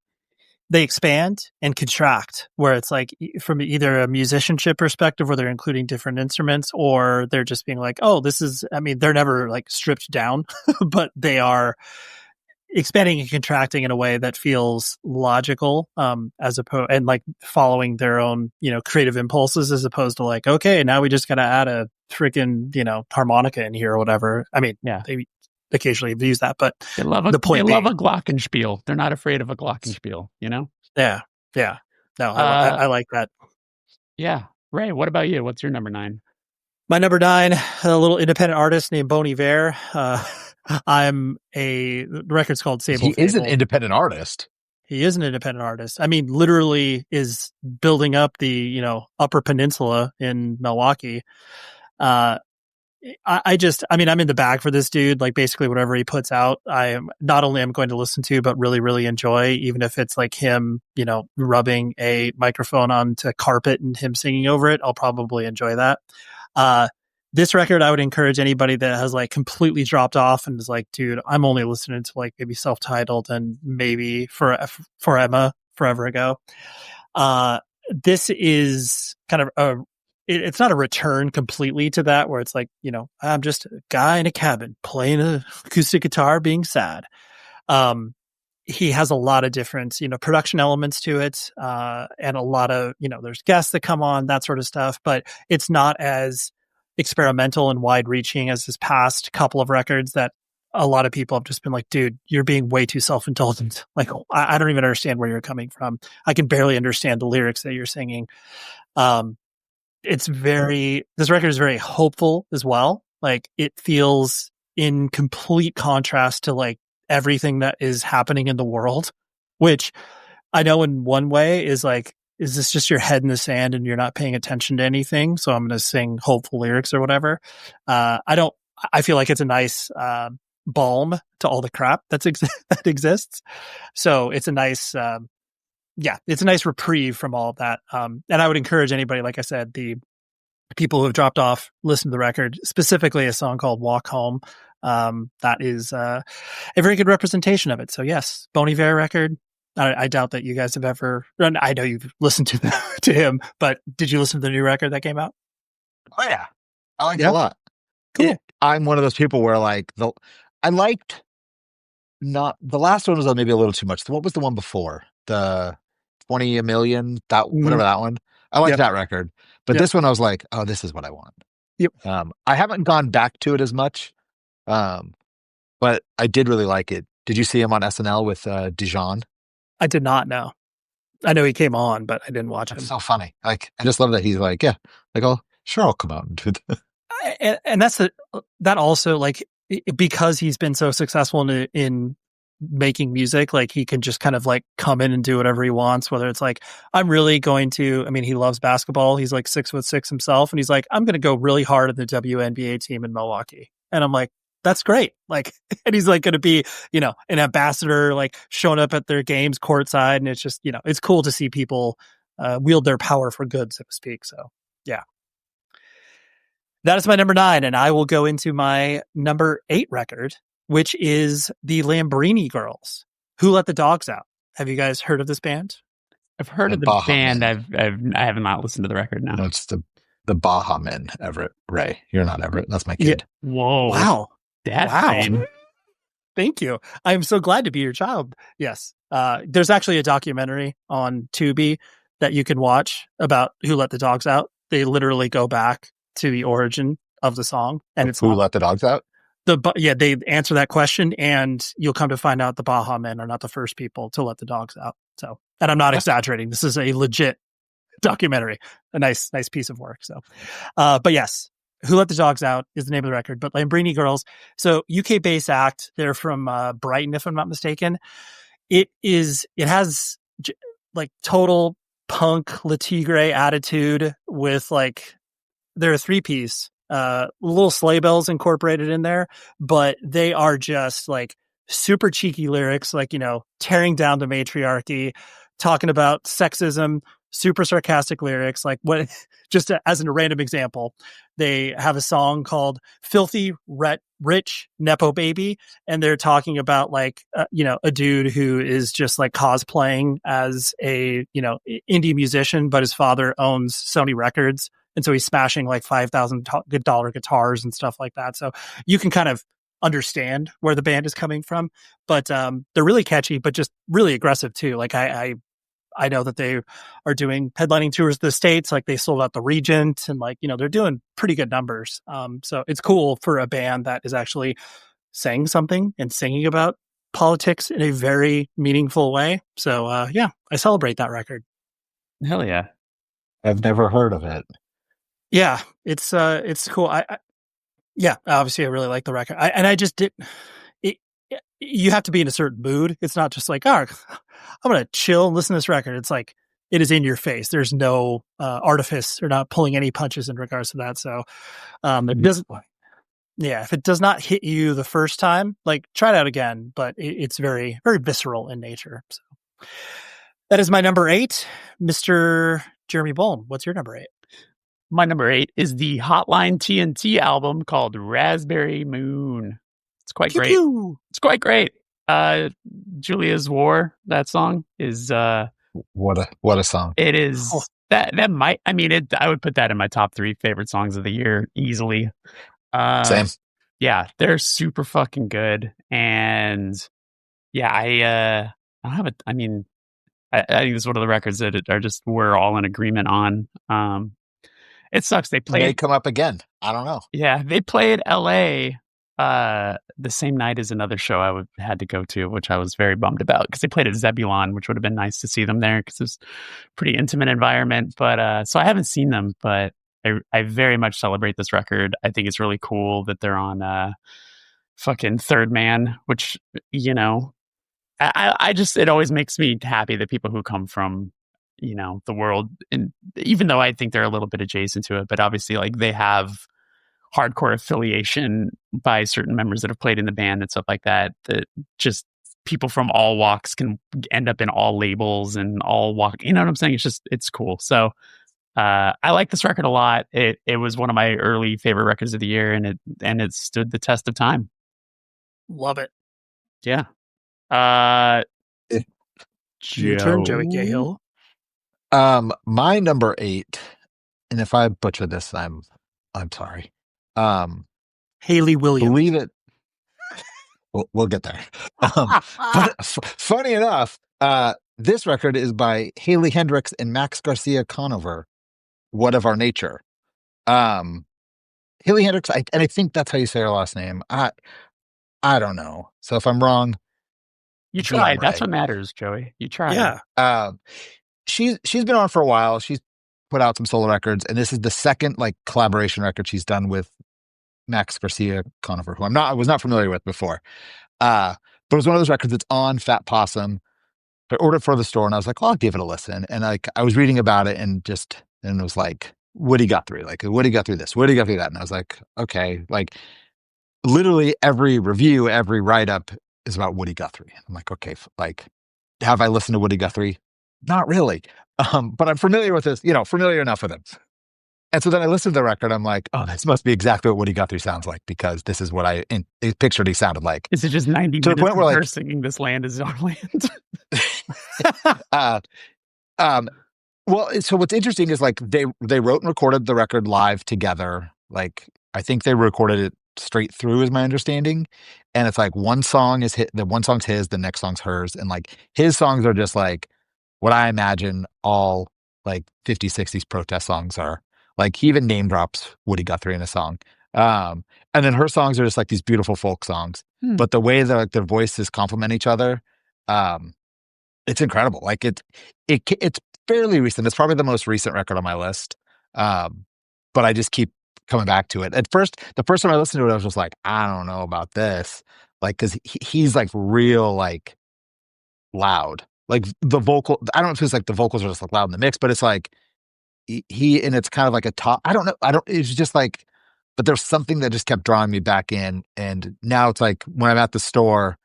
expand and contract, where it's like from either a musicianship perspective where they're including different instruments, or they're just being like, oh, this is, I mean, they're never like stripped down, but they are expanding and contracting in a way that feels logical, as opposed, and like following their own, creative impulses, as opposed to like, okay, now we just got to add a freaking, harmonica in here or whatever. I mean, yeah, they occasionally use that, but they love a glockenspiel. They're not afraid of a glockenspiel, Yeah. No, I like that. Yeah. Ray, what about you? What's your number 9? My number 9, a little independent artist named Bon Iver. The record's called Sable He Fable. is an independent artist. He is an independent artist. I mean, literally is building up the, Upper Peninsula in Milwaukee. I'm in the bag for this dude. Like, basically whatever he puts out, I'm going to listen to, but really, really enjoy, even if it's like him, rubbing a microphone onto carpet and him singing over it. I'll probably enjoy that. This record, I would encourage anybody that has like completely dropped off and is like, dude, I'm only listening to like maybe self-titled and maybe for forever ago. This is kind of it's not a return completely to that, where it's like, I'm just a guy in a cabin playing an acoustic guitar being sad. He has a lot of different, production elements to it, and a lot of, there's guests that come on, that sort of stuff, but it's not as experimental and wide reaching as his past couple of records that a lot of people have just been like, dude, you're being way too self-indulgent. Like, I don't even understand where you're coming from. I can barely understand the lyrics that you're singing. This record is very hopeful as well. Like, it feels in complete contrast to like everything that is happening in the world, which I know in one way is like, is this just your head in the sand and you're not paying attention to anything? So I'm going to sing hopeful lyrics or whatever. I feel like it's a nice, balm to all the crap that exists. So it's a nice, it's a nice reprieve from all of that. And I would encourage anybody, like I said, the people who have dropped off, listen to the record, specifically a song called Walk Home. That is a very good representation of it. So yes, Bon Iver record. I doubt that you guys have ever, I know you've listened to him, but did you listen to the new record that came out? Oh yeah. I liked it a lot. Cool. I'm one of those people where like I liked not the last one was maybe a little too much. What was the one before? The 20 a million, whatever that one. I liked that record. But this one I was like, oh, this is what I want. Yep. I haven't gone back to it as much. But I did really like it. Did you see him on SNL with Dijon? I did not know. I know he came on, but I didn't watch him. It's so funny. Like, I just love that he's like, yeah, like, oh, sure, I'll come out and do that. And that also, like, because he's been so successful in making music, like, he can just kind of like come in and do whatever he wants, whether it's like, I'm really going to, I mean, he loves basketball. He's like 6'6" himself. And he's like, I'm going to go really hard at the WNBA team in Milwaukee. And I'm like, that's great. Like, and he's like going to be, an ambassador, like showing up at their games courtside. And it's just, it's cool to see people wield their power for good, so to speak. So yeah, that is my number 9. And I will go into my number 8 record, which is the Lambrini Girls, Who Let the Dogs Out. Have you guys heard of this band? I've heard of the band. I have not listened to the record now. No, it's the Baja Men, Everett Ray. You're not Everett. That's my kid. Yeah. Whoa. Wow. Wow. Thank you. I'm so glad to be your child. Yes. There's actually a documentary on Tubi that you can watch about Who Let the Dogs Out. They literally go back to the origin of the song. And it's Who Let the Dogs Out? They answer that question, and you'll come to find out the Baja Men are not the first people to let the dogs out. So, and I'm not exaggerating. This is a legit documentary, a nice piece of work. So, but yes, Who Let the Dogs Out is the name of the record. But Lambrini Girls, so UK-based act. They're from Brighton, if I'm not mistaken. It has like total punk Le Tigre attitude with like, they're a 3-piece. Little sleigh bells incorporated in there, but they are just like super cheeky lyrics, like, tearing down the matriarchy, talking about sexism, super sarcastic lyrics. Like, what, just as a random example, they have a song called Filthy Rich Nepo Baby. And they're talking about like, a dude who is just like cosplaying as a, indie musician, but his father owns Sony Records. And so he's smashing like $5,000 guitars and stuff like that. So you can kind of understand where the band is coming from, but they're really catchy, but just really aggressive too. Like I know that they are doing headlining tours of the States. Like they sold out the Regent, and like, they're doing pretty good numbers. So it's cool for a band that is actually saying something and singing about politics in a very meaningful way. So I celebrate that record. Hell yeah. I've never heard of it. Yeah, it's cool. Obviously I really like the record. You have to be in a certain mood. It's not just like, I'm going to chill and listen to this record. It's like, it is in your face. There's no artifice. They're not pulling any punches in regards to that. So if it does not hit you the first time, like, try it out again, but it's very, very visceral in nature. So that is my number 8, Mr. Jeremy Bolm. What's your number 8? My number 8 is the Hotline TNT album called Raspberry Moon. It's quite great. It's quite great. Julia's War, that song, is What a song. It is that might, I mean, I would put that in my top 3 favorite songs of the year easily. Same. Yeah, they're super fucking good. And yeah, I don't have a, I mean, I think this is one of the records that are just, we're all in agreement on. It sucks. They May played, come up again. I don't know. yeah, they played LA the same night as another show had to go to, which I was very bummed about because they played at Zebulon, which would have been nice to see them there because it's a pretty intimate environment. But so I haven't seen them, but I very much celebrate this record. I think it's really cool that they're on fucking Third Man, which, you know, I just, it always makes me happy that people who come from, you know, the world, and even though I think they're a little bit adjacent to it, but obviously like they have hardcore affiliation by certain members that have played in the band and stuff like that, that just people from all walks can end up in all labels and all walk, you know what I'm saying? It's just, it's cool. So I like this record a lot. It was one of my early favorite records of the year, and it stood the test of time. Love it. Yeah. Your turn, Joey Cahill. My number 8, and if I butcher this, I'm sorry. Haley Williams. Believe it. We'll get there. Funny enough, this record is by Haley Hendricks and Max Garcia Conover. What of Our Nature? Haley Hendricks, and I think that's how you say her last name. I don't know. So if I'm wrong, you tried. That's what matters, Joey. You tried. Yeah. She's been on for a while. She's put out some solo records, and this is the second like collaboration record she's done with Max Garcia Conover, who I was not familiar with before. But it was one of those records that's on Fat Possum. I ordered it for the store, and I was like, well, I'll give it a listen. And like I was reading about it, and it was like Woody Guthrie, like Woody Guthrie this, Woody Guthrie that, and I was like, okay, like literally every review, every write up is about Woody Guthrie. I'm like, okay, like have I listened to Woody Guthrie? Not really. But I'm familiar with this, familiar enough with him. And so then I listened to the record. I'm like, oh, this must be exactly what Woody Guthrie sounds like, because this is what I pictured he sounded like. Is it just 90 to minutes the point where, of her like, singing "This Land Is Our Land"? Well, so what's interesting is like they wrote and recorded the record live together. Like I think they recorded it straight through, is my understanding. And it's like one song is one song's his, the next song's hers, and like his songs are just like what I imagine all like 50s, 60s protest songs are. Like he even name drops Woody Guthrie in a song. And then her songs are just like these beautiful folk songs. But the way that like their voices complement each other, it's incredible. Like it's fairly recent. It's probably the most recent record on my list. But I just keep coming back to it. At first, the first time I listened to it, I was just like, I don't know about this. Like, cause he's like real, like loud, like the vocal. I don't know if it's like the vocals are just like loud in the mix, but it's like and it's kind of like a top. I don't know. It's just like, but there's something that just kept drawing me back in. And now it's like when I'm at the store,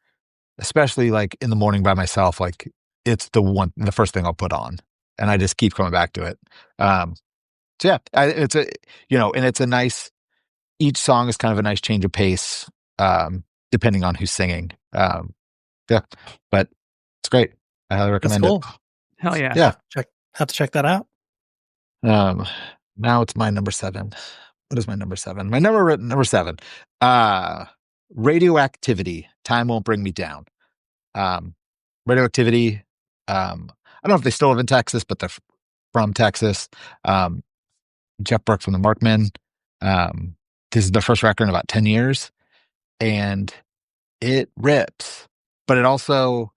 especially like in the morning by myself, like it's the first thing I'll put on, and I just keep coming back to it. So yeah, it's and it's a nice, each song is kind of a nice change of pace, depending on who's singing. Yeah, but it's great. I highly recommend it. Hell yeah. Yeah. Have to check that out. Now it's my number 7. What is my number 7? My number 7, Radioactivity, Time Won't Bring Me Down. Radioactivity, I don't know if they still live in Texas, but they're from Texas. Jeff Burke from the Markmen. This is their first record in about 10 years, and it rips. But it also,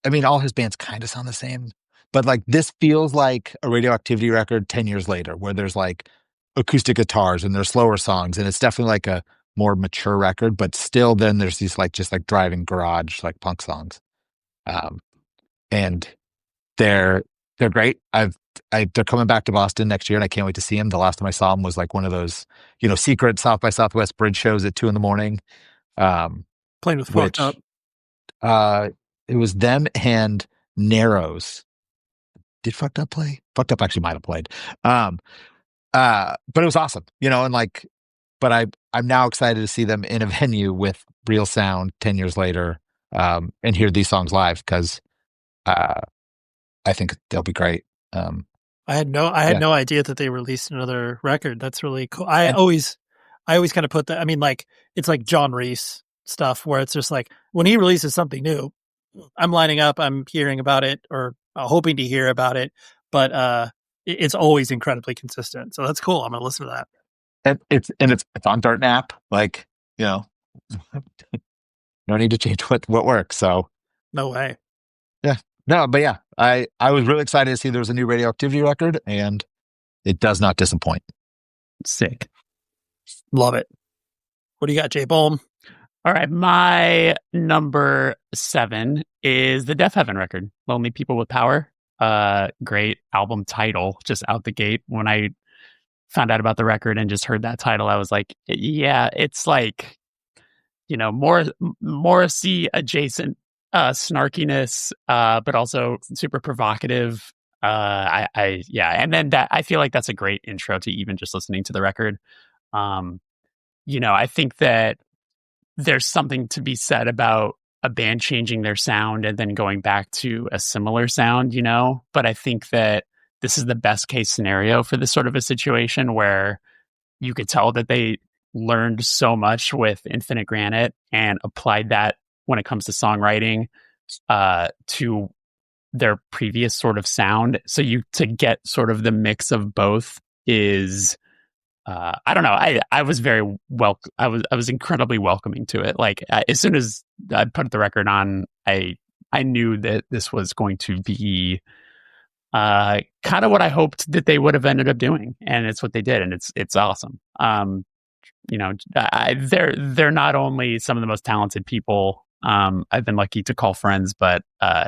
I mean, all his bands kind of sound the same, but like this feels like a Radioactivity record 10 years later, where there's like acoustic guitars and there's slower songs, and it's definitely like a more mature record, but still then there's these like just like driving garage like punk songs. And they're great. They're coming back to Boston next year, and I can't wait to see them. The last time I saw them was like one of those, secret South by Southwest bridge shows at 2 a.m. Playing with Fucked Up. It was them and Narrows. Did Fucked Up play? Fucked Up actually might have played. But it was awesome, and like, but I'm now excited to see them in a venue with real sound 10 years later, and hear these songs live, because I think they'll be great. I had no idea that they released another record. That's really cool. I always kind of put that. I mean, like it's like John Reese stuff where it's just like when he releases something new, I'm lining up, I'm hearing about it or hoping to hear about it, but it's always incredibly consistent. So that's cool. I'm gonna listen to that. And it's on Dart Nap. Like, no need to change what works. So No way. yeah, no, but yeah, I was really excited to see there was a new Radioactivity record, and it does not disappoint. Sick. Love it. What do you got, Jay Bolm? All right, my number 7 is the Deaf Heaven record, Lonely People with Power. Great album title, just out the gate. When I found out about the record and just heard that title, I was like, yeah, it's like, Morrissey adjacent snarkiness, but also super provocative. And then that I feel like that's a great intro to even just listening to the record. I think that there's something to be said about a band changing their sound and then going back to a similar sound, but I think that this is the best case scenario for this sort of a situation where you could tell that they learned so much with Infinite Granite and applied that when it comes to songwriting to their previous sort of sound. So to get sort of the mix of both is I don't know. I was very I was incredibly welcoming to it. Like as soon as I put the record on, I knew that this was going to be kind of what I hoped that they would have ended up doing, and it's what they did, and it's awesome. They're not only some of the most talented people I've been lucky to call friends, but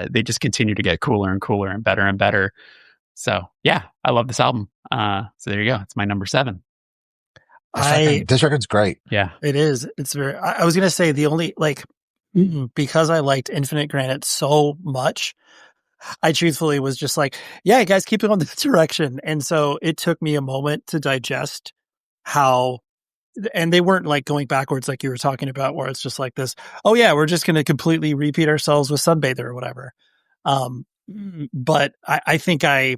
they just continue to get cooler and cooler and better and better. So yeah, I love this album. So there you go. It's my number 7. This record's great. Yeah, it is. It's very. I was gonna say the only because I liked Infinite Granite so much, I truthfully was just like, yeah, guys, keep it on this direction. And so it took me a moment to digest how, and they weren't like going backwards like you were talking about, where it's just like this. Oh yeah, we're just going to completely repeat ourselves with Sunbather or whatever. But I think I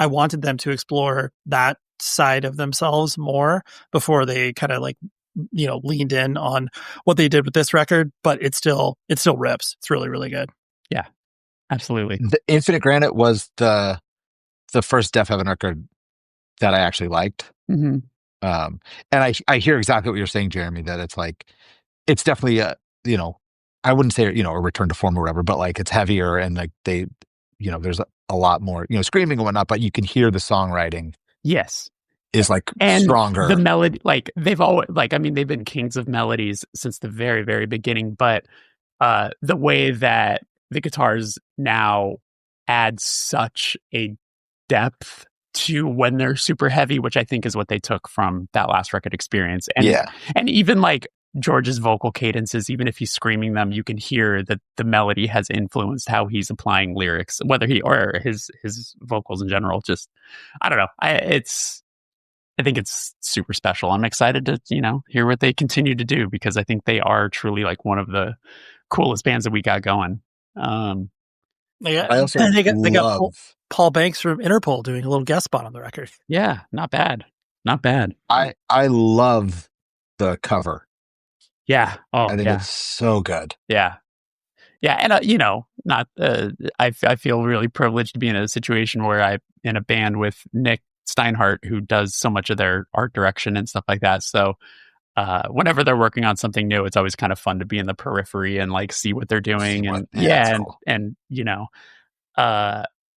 wanted them to explore that side of themselves more before they kind of like, leaned in on what they did with this record, but it still rips. It's really, really good. Yeah, absolutely. The Infinite Granite was the first Deaf Heaven record that I actually liked. Mm-hmm. And I hear exactly what you're saying, Jeremy, that it's like, it's definitely I wouldn't say, a return to form or whatever, but like it's heavier and like they, there's a lot more, screaming and whatnot, but you can hear the songwriting. Yes. Is like and stronger. The melody, like they've always, they've been kings of melodies since the very, very beginning, but the way that the guitars now add such a depth to when they're super heavy, which I think is what they took from that last record Experience. And and even like George's vocal cadences, even if he's screaming them, you can hear that the melody has influenced how he's applying lyrics, whether he or his vocals in general. Just, I don't know. I think it's super special. I'm excited to, hear what they continue to do, because I think they are truly like one of the coolest bands that we got going. They got Paul Banks from Interpol doing a little guest spot on the record. Yeah, not bad. Not bad. I love the cover. Yeah. Oh, I think it's so good. Yeah. Yeah. And, I feel really privileged to be in a situation where I'm in a band with Nick Steinhardt, who does so much of their art direction and stuff like that. So whenever they're working on something new, it's always kind of fun to be in the periphery and like see what they're doing. And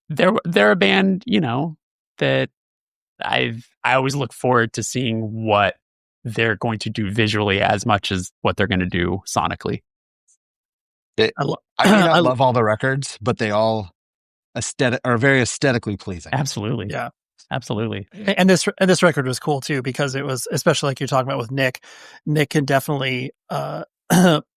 they're a band, that I always look forward to seeing what they're going to do visually as much as what they're going to do sonically. I love all the records, but they all are very aesthetically pleasing. Absolutely. Yeah. Absolutely. And this record was cool too, because it was, especially like you're talking about with Nick can definitely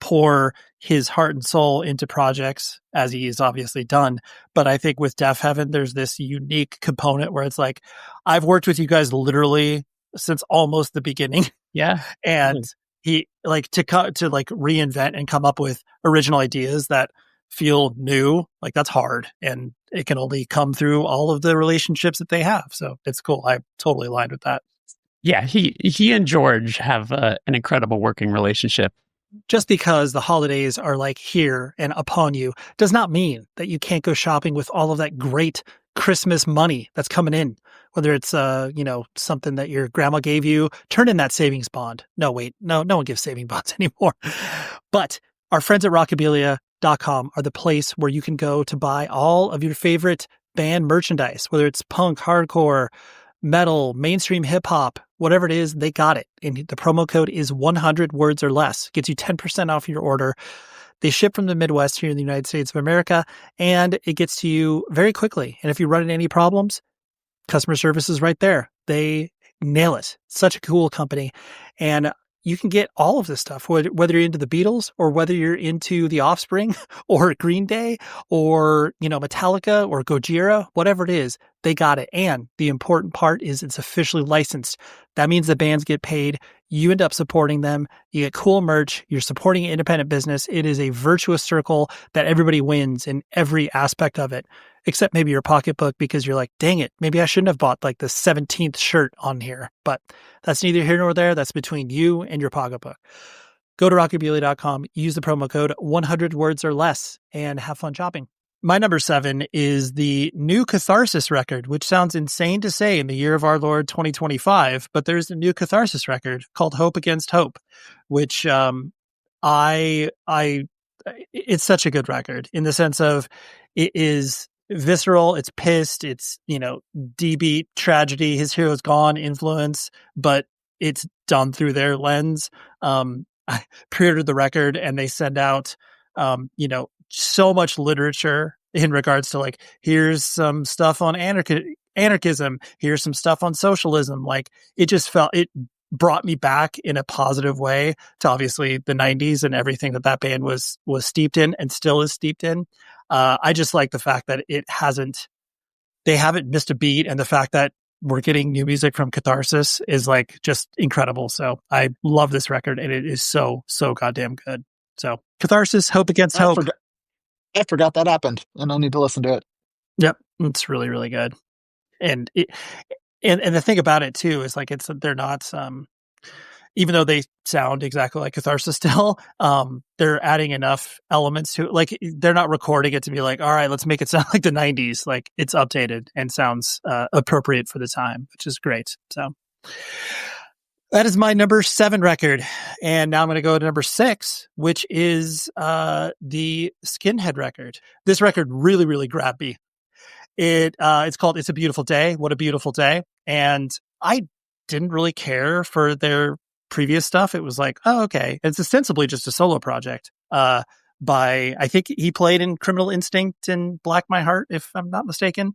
pour his heart and soul into projects, as he's obviously done. But I think with Deaf Heaven, there's this unique component where it's like, I've worked with you guys literally since almost the beginning. Yeah. And he like to reinvent and come up with original ideas that feel new, like that's hard, and it can only come through all of the relationships that they have. So it's cool. I'm totally aligned with that. Yeah, he and George have an incredible working relationship. Just because the holidays are like here and upon you does not mean that you can't go shopping with all of that great Christmas money that's coming in. Whether it's something that your grandma gave you, turn in that savings bond. No, wait, no one gives saving bonds anymore. But our friends at rockabilia.com are the place where you can go to buy all of your favorite band merchandise, whether it's punk, hardcore, metal, mainstream hip hop, whatever it is, they got it. And the promo code is 100 words or less. Gets you 10% off your order. They ship from the Midwest here in the United States of America, and it gets to you very quickly. And if you run into any problems, customer service is right there. They nail it. Such a cool company. And you can get all of this stuff, whether you're into the Beatles or whether you're into The Offspring or Green Day or, Metallica or Gojira, whatever it is, they got it. And the important part is it's officially licensed. That means the bands get paid. You end up supporting them. You get cool merch. You're supporting an independent business. It is a virtuous circle that everybody wins in every aspect of it, except maybe your pocketbook, because you're like, dang it, maybe I shouldn't have bought like the 17th shirt on here. But that's neither here nor there. That's between you and your pocketbook. Go to rockabilia.com, use the promo code 100 words or less, and have fun shopping. My number 7 is the new Catharsis record, which sounds insane to say in the year of our Lord 2025, but there's a new Catharsis record called Hope Against Hope, which it's such a good record in the sense of it is visceral, it's pissed, it's, D-beat tragedy, his hero's gone influence, but it's done through their lens. I pre-ordered the record and they send out, so much literature in regards to like, here's some stuff on anarchism, here's some stuff on socialism. Like it brought me back in a positive way to obviously the 90s and everything that band was steeped in and still is steeped in. I just like the fact that they haven't missed a beat, and the fact that we're getting new music from Catharsis is like just incredible. So I love this record, and it is so goddamn good. So Catharsis, Hope Against Hope. I forgot that happened, and I need to listen to it. Yep, it's really, really good. And the thing about it too is like they're not even though they sound exactly like Catharsis still, they're adding enough elements to it. Like they're not recording it to be like, all right, let's make it sound like the 90s. Like it's updated and sounds appropriate for the time, which is great. So that is my number 7 record. And now I'm going to go to number 6, which is the Skinhead record. This record really, really grabbed me. It's called It's a Beautiful Day. What a Beautiful Day. And I didn't really care for their previous stuff. It was like, oh, okay. It's ostensibly just a solo project I think he played in Criminal Instinct and Black My Heart, if I'm not mistaken,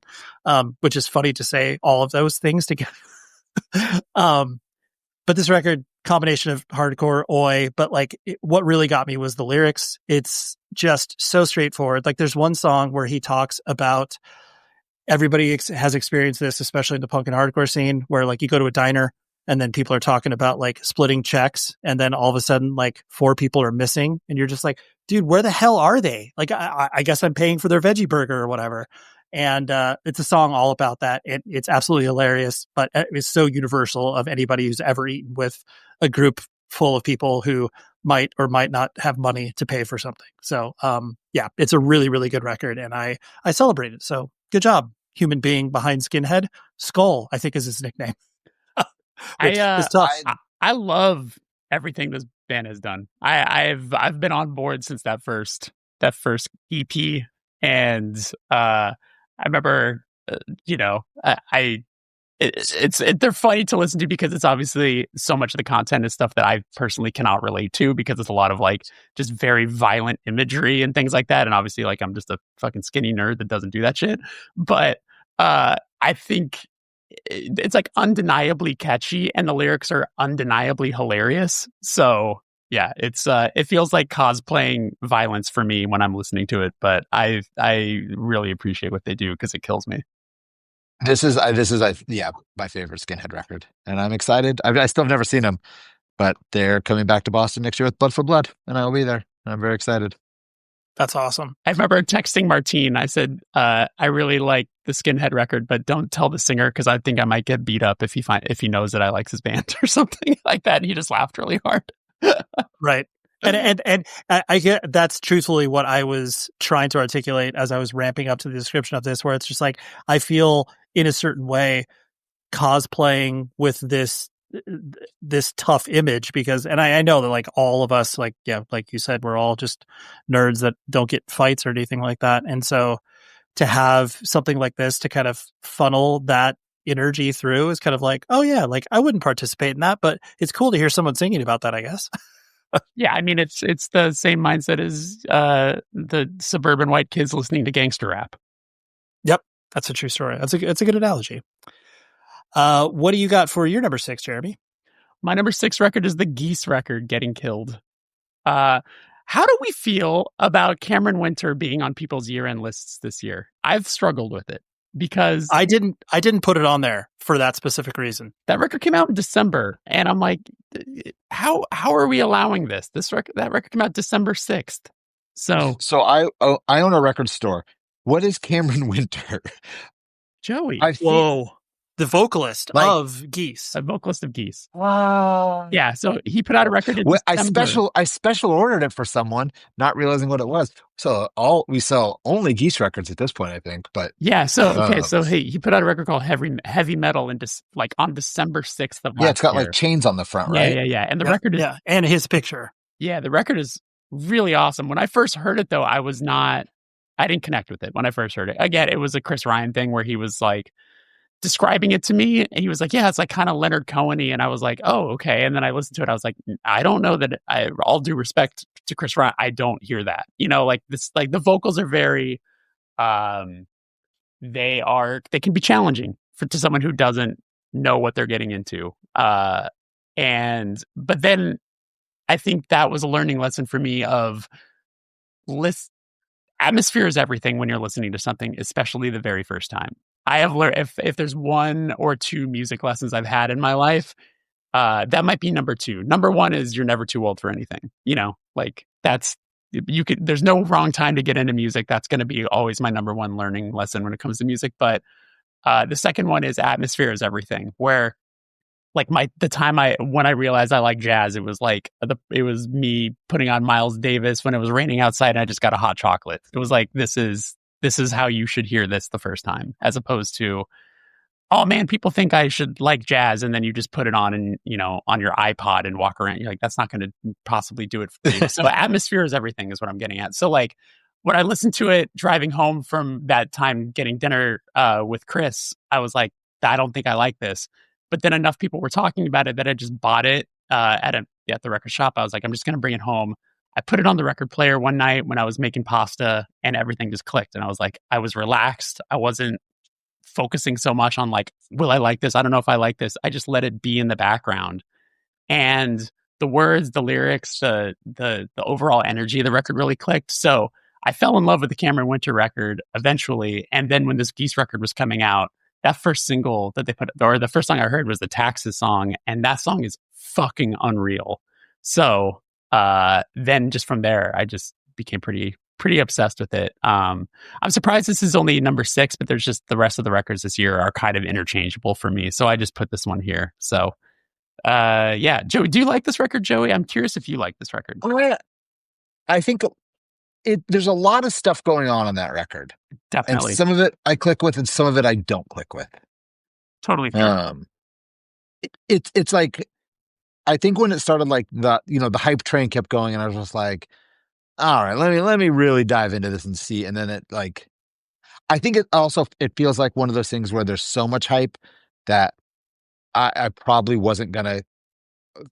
which is funny to say all of those things together. But this record, combination of hardcore, oi, but like what really got me was the lyrics. It's just so straightforward. Like there's one song where he talks about everybody has experienced this, especially in the punk and hardcore scene, where like you go to a diner and then people are talking about like splitting checks, and then all of a sudden like 4 people are missing, and you're just like, dude, where the hell are they? Like I guess I'm paying for their veggie burger or whatever. And it's a song all about that. It's absolutely hilarious, but it's so universal of anybody who's ever eaten with a group full of people who might or might not have money to pay for something. So yeah, it's a really, really good record, and I celebrate it. So good job, human being behind Skinhead. Skull, I think, is his nickname. Which is tough. I love everything this band has done. I've been on board since that first EP, and I remember, they're funny to listen to because it's obviously so much of the content is stuff that I personally cannot relate to, because it's a lot of like just very violent imagery and things like that. And obviously, like, I'm just a fucking skinny nerd that doesn't do that shit. But I think it's like undeniably catchy, and the lyrics are undeniably hilarious. So yeah, it feels like cosplaying violence for me when I'm listening to it, but I really appreciate what they do because it kills me. This is my favorite Skinhead record, and I'm excited. I still have never seen them, but they're coming back to Boston next year with Blood for Blood, and I'll be there. And I'm very excited. That's awesome. I remember texting Martine. I said, I really like the Skinhead record, but don't tell the singer because I think I might get beat up if he knows that I like his band or something like that. And he just laughed really hard. Right. And I get that's truthfully what I was trying to articulate as I was ramping up to the description of this, where it's just like I feel in a certain way cosplaying with this tough image because, and I know that like all of us, like, yeah, like you said, we're all just nerds that don't get fights or anything like that. And so to have something like this to kind of funnel that energy through is kind of like, oh yeah, like I wouldn't participate in that, but it's cool to hear someone singing about that, I guess. Yeah, I mean, it's the same mindset as the suburban white kids listening to gangster rap. Yep, that's a true story. That's a good analogy. What do you got for your number 6, Jeremy? My number 6 record is the Geese record, Getting Killed. How do we feel about Cameron Winter being on people's year-end lists this year? I've struggled with it because I didn't put it on there for that specific reason. That record came out in December, and I'm like, how are we allowing this? That record came out December 6th. So I own a record store. What is Cameron Winter? Joey. The vocalist of Geese. A vocalist of Geese. Wow. Yeah, so he put out a record in December. I special ordered it for someone, not realizing what it was. So we sell only Geese records at this point, I think. But yeah, so he put out a record called Heavy Metal on December 6th of last year. It's got like chains on the front, right? Yeah. And the record is and his picture. Yeah, the record is really awesome. When I first heard it though, I didn't connect with it when I first heard it. Again, it was a Chris Ryan thing where he was like describing it to me, and he was like, yeah, it's like kind of Leonard Cohen-y, and I was like, oh, okay. And then I listened to it, I was like, I don't know that all due respect to Chris Ryan, I don't hear that. Like this, like the vocals are very they can be challenging to someone who doesn't know what they're getting into. But then I think that was a learning lesson for me of atmosphere is everything when you're listening to something, especially the very first time. I have learned if there's one or two music lessons I've had in my life, that might be number 2. Number 1 is you're never too old for anything. Like there's no wrong time to get into music. That's going to be always my number 1 learning lesson when it comes to music. But the second one is atmosphere is everything, where like when I realized I like jazz, it was like it was me putting on Miles Davis when it was raining outside and I just got a hot chocolate. It was like, this is how you should hear this the first time, as opposed to, oh man, people think I should like jazz, and then you just put it on and on your iPod and walk around. You're like, that's not going to possibly do it for you. So atmosphere is everything is what I'm getting at. So like when I listened to it driving home from that time getting dinner with Chris, I was like, I don't think I like this. But then enough people were talking about it that I just bought it at the record shop. I was like, I'm just going to bring it home. I put it on the record player one night when I was making pasta, and everything just clicked. And I was like, I was relaxed. I wasn't focusing so much on like, will I like this? I don't know if I like this. I just let it be in the background. And the words, the lyrics, the overall energy of the record really clicked. So I fell in love with the Cameron Winter record eventually. And then when this Geese record was coming out, that first single that they put, or the first song I heard was the Taxes song. And that song is fucking unreal. So then just from there, I just became pretty obsessed with it. I'm surprised this is only number 6, but there's just the rest of the records this year are kind of interchangeable for me. So I just put this one here. So yeah. Joey, do you like this record, Joey? I'm curious if you like this record. I think there's a lot of stuff going on that record. Definitely. And some of it I click with and some of it I don't click with. Totally fair. It's like, I think when it started, like the hype train kept going, and I was just like, all right, let me really dive into this and see. And then it like, I think it feels like one of those things where there's so much hype that I probably wasn't gonna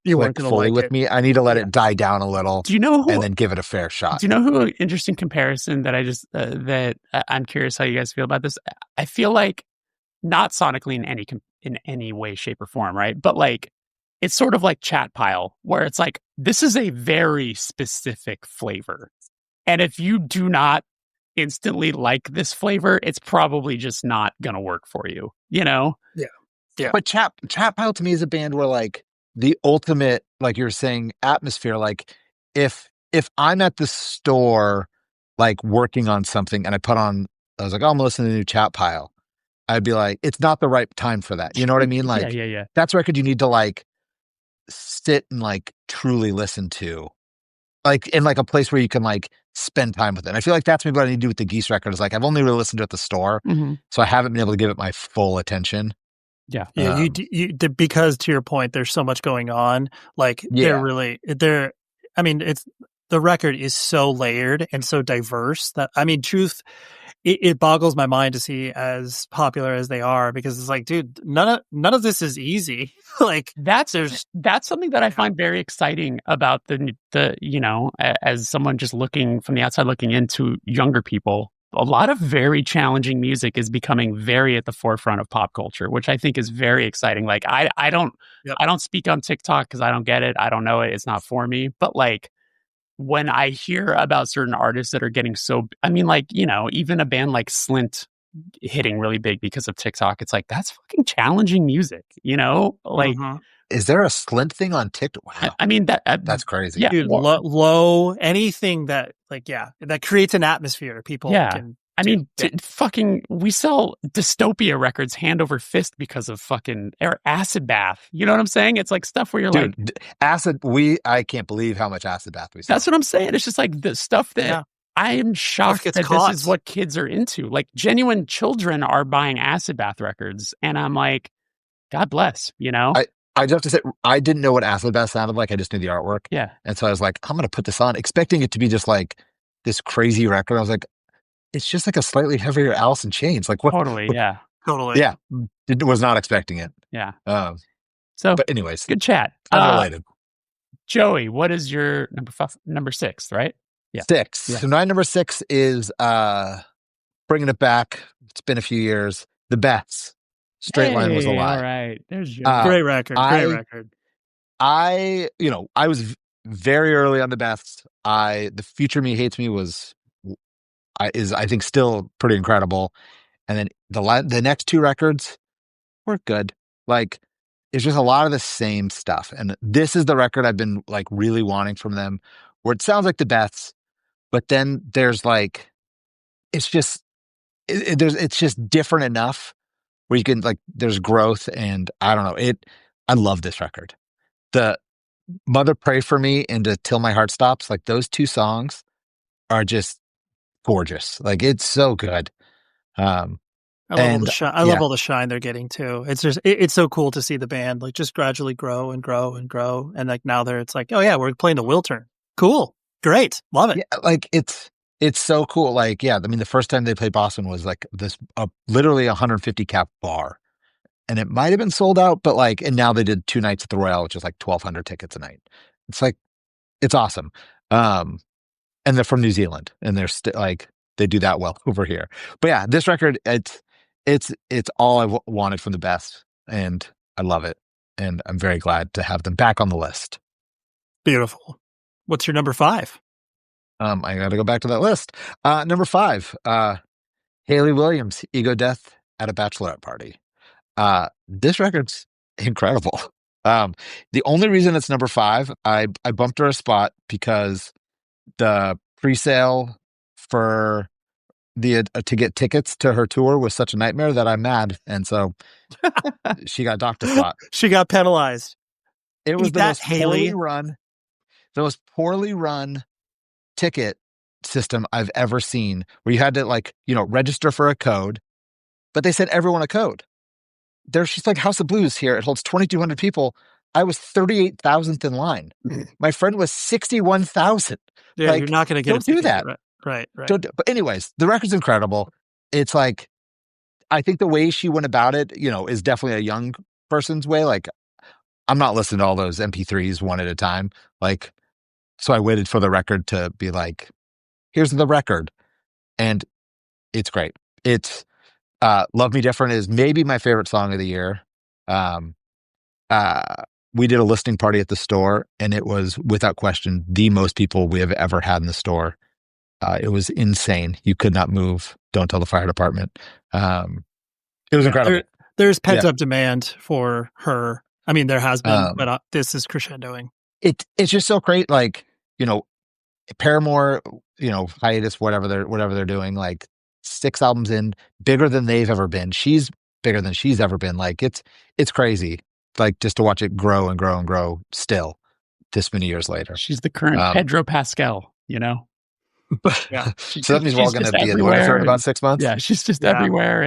click fully with me. I need to let it die down a little. Do you know and then give it a fair shot. Do you know who an interesting comparison that I just that I'm curious how you guys feel about this? I feel like not sonically in any way, shape, or form, right? But like, it's sort of like Chat Pile, where it's like, this is a very specific flavor. And if you do not instantly like this flavor, it's probably just not going to work for you, Yeah. But Chat Pile to me is a band where like the ultimate, like you're saying, atmosphere. Like if I'm at the store like working on something and I was like, oh, I'm listening to the new Chat Pile. I'd be like, it's not the right time for that. You know what I mean? Like, yeah. that's a record you need to like sit and like truly listen to, like in like a place where you can like spend time with it. And I feel like that's maybe what I need to do with the Geese record is like, I've only really listened to it at the store. So I haven't been able to give it my full attention. Yeah. Yeah. Because to your point, there's so much going on. Like the record is so layered and so diverse that, I mean, truth, it boggles my mind to see as popular as they are, because it's like, dude, none of this is easy. Like that's something that I find very exciting about the as someone just looking from the outside looking into younger people. A lot of very challenging music is becoming very at the forefront of pop culture, which I think is very exciting. Like I don't speak on TikTok because I don't get it. I don't know it. It's not for me. But like, when I hear about certain artists that are getting even a band like Slint hitting really big because of TikTok, it's like, that's fucking challenging music, like, is there a Slint thing on TikTok? Wow. I mean, that's crazy. Yeah. Dude, low, anything that like, that creates an atmosphere. People can. We sell dystopia records hand over fist because of fucking Acid Bath. You know what I'm saying? It's like stuff where you're I can't believe how much Acid Bath we sell. That's what I'm saying. It's just like the stuff that I am shocked that this is what kids are into. Like genuine children are buying Acid Bath records. And I'm like, God bless, I just have to say, I didn't know what Acid Bath sounded like. I just knew the artwork. Yeah. And so I was like, I'm going to put this on, expecting it to be just like this crazy record. I was like, it's just like a slightly heavier Alice in Chains. Like what? Totally, yeah. Totally. Yeah. Was not expecting it. Yeah. But anyways. Good chat. Unrelated. Joey, what is your number 6, right? Yeah. 6. Yeah. So my number 6 is bringing it back. It's been a few years. The Beths. Straight Line Was a Lie. All right. There's Joey. Great record. I was very early on the Beths. The Future Me Hates Me is I think still pretty incredible. And then the next 2 records were good. Like it's just a lot of the same stuff. And this is the record I've been like really wanting from them, where it sounds like the Beths, but then there's like, it's just different enough where you can like, there's growth. And I don't know, I love this record. The Mother Pray For Me and Till My Heart Stops, like those 2 songs are just gorgeous. Like it's so good. I love all the shine they're getting too. It's just it's so cool to see the band like just gradually grow and grow and grow, and like now it's like, oh yeah, we're playing the Wiltern. Cool, great, love it. Yeah, like it's so cool. Like I mean, the first time they played Boston was like this literally 150 cap bar, and it might have been sold out, but like, and now they did 2 nights at the Royale, which is like 1,200 tickets a night. It's like it's awesome. And they're from New Zealand, and they're like they do that well over here. But yeah, this record, it's all I wanted from the Beths, and I love it, and I'm very glad to have them back on the list. Beautiful. What's your number 5? I got to go back to that list. Number 5, Hayley Williams, Ego Death at a Bachelorette Party. This record's incredible. The only reason it's number 5, I bumped her a spot because the pre-sale for to get tickets to her tour was such a nightmare that I'm mad, and so she got docked a spot. She got penalized. It was the most poorly run ticket system I've ever seen, where you had to like register for a code, but they sent everyone a code. She's like House of Blues here. It holds 2,200 people. I was 38,000th in line. My friend was 61,000. Yeah, like, you're not going to get. Don't do that. Right. But anyways, the record's incredible. It's like, I think the way she went about it, is definitely a young person's way. Like, I'm not listening to all those MP3s one at a time. Like, so I waited for the record to be like, here's the record, and it's great. It's "Love Me Different" is maybe my favorite song of the year. We did a listening party at the store, and it was without question the most people we have ever had in the store. It was insane. You could not move. Don't tell the fire department. It was incredible. There's pent up demand for her. I mean, there has been, but this is crescendoing. It's just so great. Like, Paramore hiatus, whatever they're doing, like 6 albums in, bigger than they've ever been. She's bigger than she's ever been. Like it's crazy. Like just to watch it grow and grow and grow still this many years later. She's the current Pedro Pascal, Yeah. So that means we're all going to be in the weather for in about 6 months. Yeah, she's just everywhere,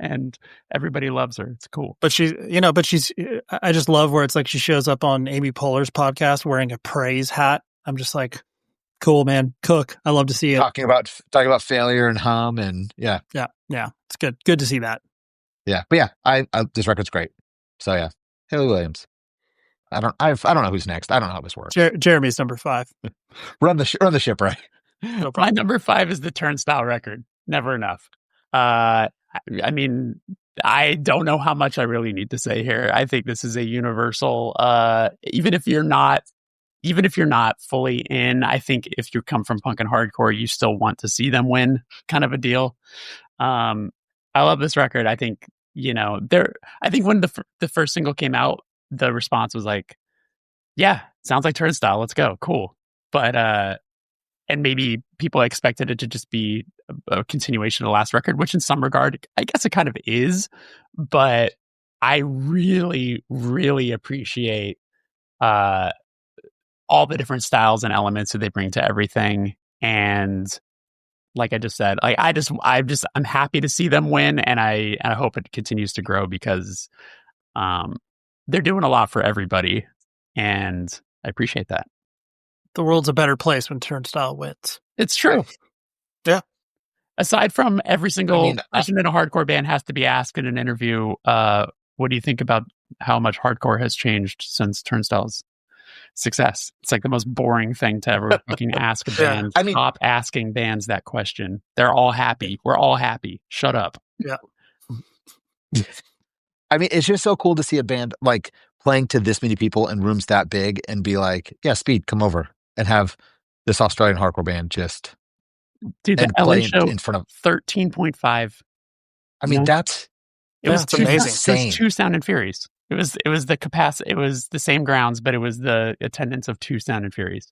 and everybody loves her. It's cool. But I just love where it's like she shows up on Amy Poehler's podcast wearing a praise hat. I'm just like, cool, man. Cook. I love to see it. Talking about failure and hum and yeah. It's good. Good to see that. Yeah, but yeah, I this record's great. So yeah, Haley Williams. I don't know who's next. I don't know how this works. Jeremy's number 5. Run the ship, right? No My number 5 is the Turnstile record. Never enough. I mean, I don't know how much I really need to say here. I think this is a universal. Even if you're not fully in, I think if you come from punk and hardcore, you still want to see them win, kind of a deal. I love this record. I think I think when the first single came out, the response was like, "Yeah, sounds like Turnstile. Let's go, cool." But and maybe people expected it to just be a continuation of the last record, which in some regard, I guess it kind of is. But I really, really appreciate all the different styles and elements that they bring to everything. And like I just said, I'm happy to see them win, and I hope it continues to grow because they're doing a lot for everybody, and I appreciate that. The world's a better place when Turnstile wins. It's true. Yeah. Aside from every single person in a hardcore band has to be asked in an interview, what do you think about how much hardcore has changed since Turnstile's success? It's like the most boring thing to ever fucking ask a band. Stop asking bands that question. They're all happy. We're all happy. Shut up. Yeah. I mean, it's just so cool to see a band like playing to this many people in rooms that big and be like, yeah, Speed, come over and have this Australian hardcore band just the LA show in front of 13.5. I mean, that's amazing. It was 2 Sound and Furies. It was the capacity. It was the same grounds, but it was the attendance of 2 Sound and Furies.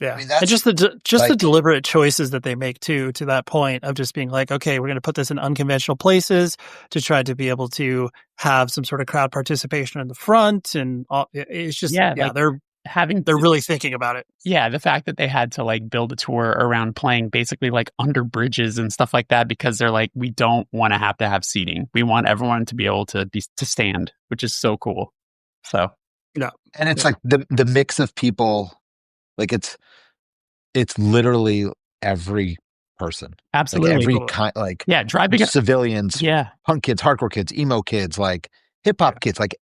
Yeah, and just the deliberate choices that they make too, to that point of just being like, okay, we're going to put this in unconventional places to try to be able to have some sort of crowd participation in the front, and it's just they're really thinking about it. Yeah, the fact that they had to like build a tour around playing basically like under bridges and stuff like that because they're like, we don't want to have seating. We want everyone to be able to stand, which is so cool. So yeah, and it's like the mix of people. Like it's literally every person. Absolutely. Like every kind, like driving civilians, punk kids, hardcore kids, emo kids, like hip hop kids, like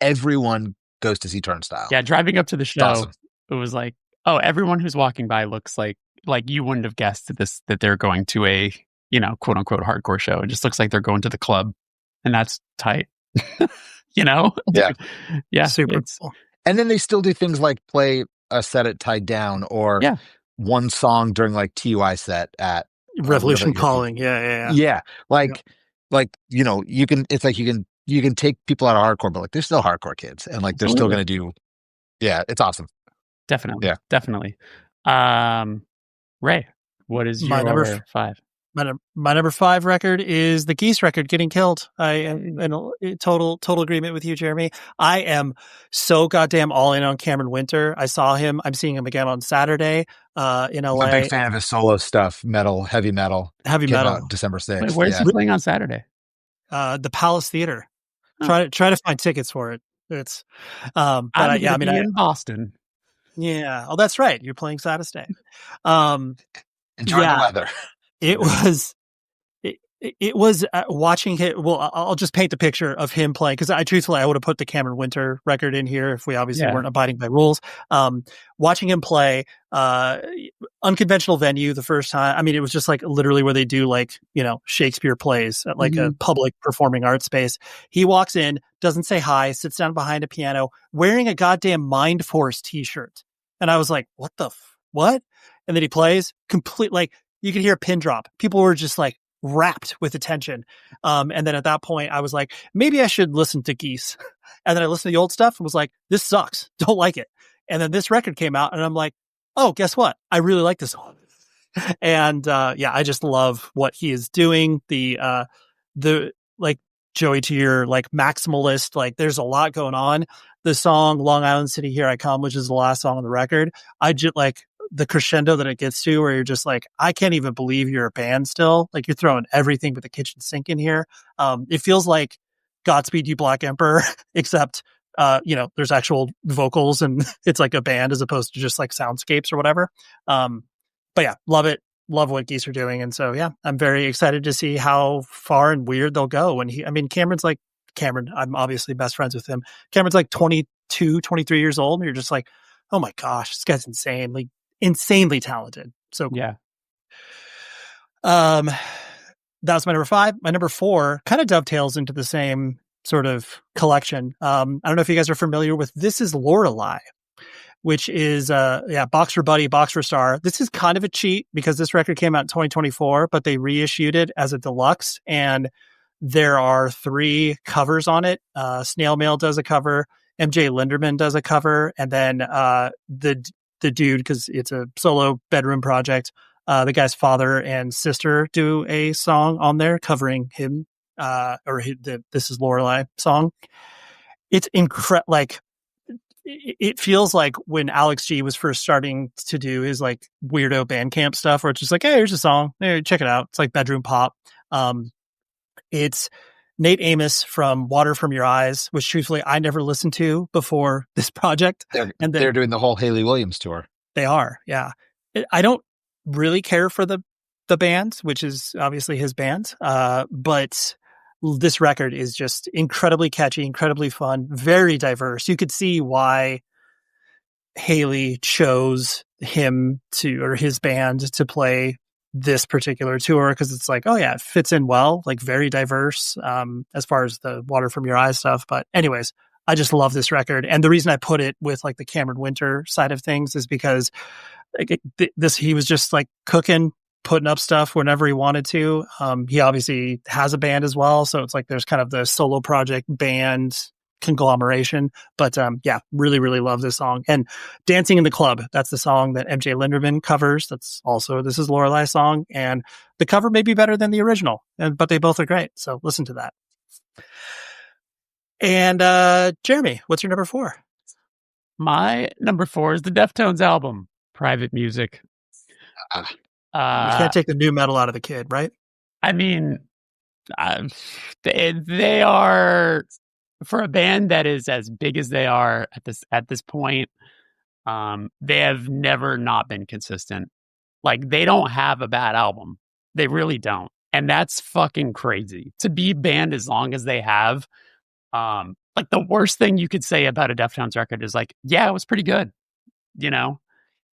everyone goes to see Turnstile. Yeah, driving up to the show, It was like, oh, everyone who's walking by looks like you wouldn't have guessed that they're going to a, quote unquote hardcore show. It just looks like they're going to the club, and that's tight. Yeah. Yeah. Super cool. And then they still do things like play a set at Tied Down or one song during like TUI set at Revolution Calling. Yeah. Like you can, it's like you can take people out of hardcore, but like they're still hardcore kids and like they're still going to do. Yeah. It's awesome. Definitely. Yeah. Definitely. Ray, what is your number 5? My number 5 record is the Geese record, Getting Killed. I am in total agreement with you, Jeremy. I am so goddamn all in on Cameron Winter. I saw him. I'm seeing him again on Saturday in LA. I'm a big fan of his solo stuff, heavy metal. December 6th. Wait, where's he playing on Saturday? The Palace Theater. Try to find tickets for it. It's in Boston. Yeah. Oh, that's right. You're playing Saturday. Enjoy the weather. It was watching it. Well, I'll just paint the picture of him playing because I would have put the Cameron Winter record in here if we obviously weren't abiding by rules. Watching him play, unconventional venue the first time. I mean, it was just like literally where they do like, Shakespeare plays at like a public performing arts space. He walks in, doesn't say hi, sits down behind a piano wearing a goddamn Mind Force t-shirt. And I was like, what? And then he plays complete, like, you could hear a pin drop. People were just like rapt with attention. And then at that point I was like, maybe I should listen to Geese. And then I listened to the old stuff and was like, this sucks. Don't like it. And then this record came out and I'm like, oh, guess what? I really like this one. And I just love what he is doing. The like Joey, to your like maximalist, like there's a lot going on. The song Long Island City Here I Come, which is the last song on the record, I just like the crescendo that it gets to, where you're just like, I can't even believe you're a band still. Like you're throwing everything but the kitchen sink in here. It feels like Godspeed You Black Emperor, except there's actual vocals and it's like a band as opposed to just like soundscapes or whatever. But yeah, love it. Love what Geese are doing. And so, yeah, I'm very excited to see how far and weird they'll go. And Cameron, I'm obviously best friends with him. Cameron's like 22, 23 years old. And you're just like, oh my gosh, this guy's insane, like insanely talented. So cool. Yeah. That was my number 5. My number 4 kind of dovetails into the same sort of collection. I don't know if you guys are familiar with This Is Lorelei, which is Box for Buddy, Box for Star. This is kind of a cheat because this record came out in 2024, but they reissued it as a deluxe, and there are 3 covers on it. Snail Mail does a cover, MJ Linderman does a cover, and then the dude, because it's a solo bedroom project, the guy's father and sister do a song on there covering him, This Is Lorelei song. It's incredible. Like, it feels like when Alex G was first starting to do his like weirdo Bandcamp stuff, where it's just like, hey, here's a song, hey, check it out. It's like bedroom pop. It's Nate Amos from Water From Your Eyes, which truthfully I never listened to before this project. They're doing the whole Haley Williams tour. They are, yeah. I don't really care for the band, which is obviously his band, but this record is just incredibly catchy, incredibly fun, very diverse. You could see why Haley chose him or his band to play this particular tour, because it's like, oh yeah, it fits in well, like very diverse as far as the Water From Your Eyes stuff. But anyways, I just love this record. And the reason I put it with like the Cameron Winter side of things is because he was just like cooking, putting up stuff whenever he wanted to. He obviously has a band as well, so it's like there's kind of the solo project band conglomeration. But really, really love this song. And Dancing in the Club, that's the song that MJ Linderman covers. That's also This Is Lorelei's song, and the cover may be better than the original, but they both are great. So listen to that. And Jeremy, what's your number 4? My number 4 is the Deftones album, Private Music. You can't take the new metal out of the kid, right? I mean, they are, for a band that is as big as they are at this point, they have never not been consistent. Like, they don't have a bad album. They really don't. And that's fucking crazy. To be banned as long as they have, like, the worst thing you could say about a Deftones record is like, yeah, it was pretty good, you know?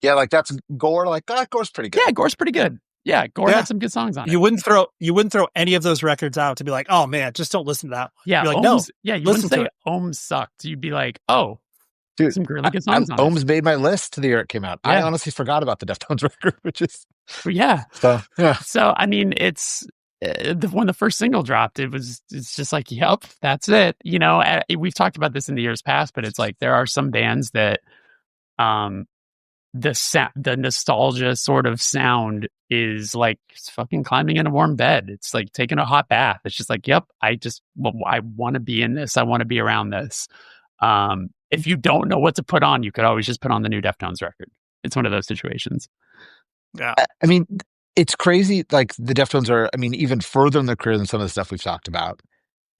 Yeah, like that's Gore. Like, Gore's pretty good. Yeah, Gore's pretty good. Yeah, Gore had some good songs on it. You wouldn't throw any of those records out to be like, oh man, just don't listen to that. Yeah, you're like, Ohms, no. Yeah, you wouldn't say Ohms sucked. You'd be like, oh, dude, some really good songs on it. Ohms made my list the year it came out. Yeah. I honestly forgot about the Deftones record, which is yeah. So yeah. So I mean, it's when the first single dropped, it's just like, yep, that's it. You know, we've talked about this in the years past, but it's like there are some bands that, the nostalgia sort of sound is like fucking climbing in a warm bed. It's like taking a hot bath. It's just like, yep, I want to be in this. I want to be around this. If you don't know what to put on, you could always just put on the new Deftones record. It's one of those situations. Yeah. I mean, it's crazy. Like, the Deftones are, I mean, even further in their career than some of the stuff we've talked about.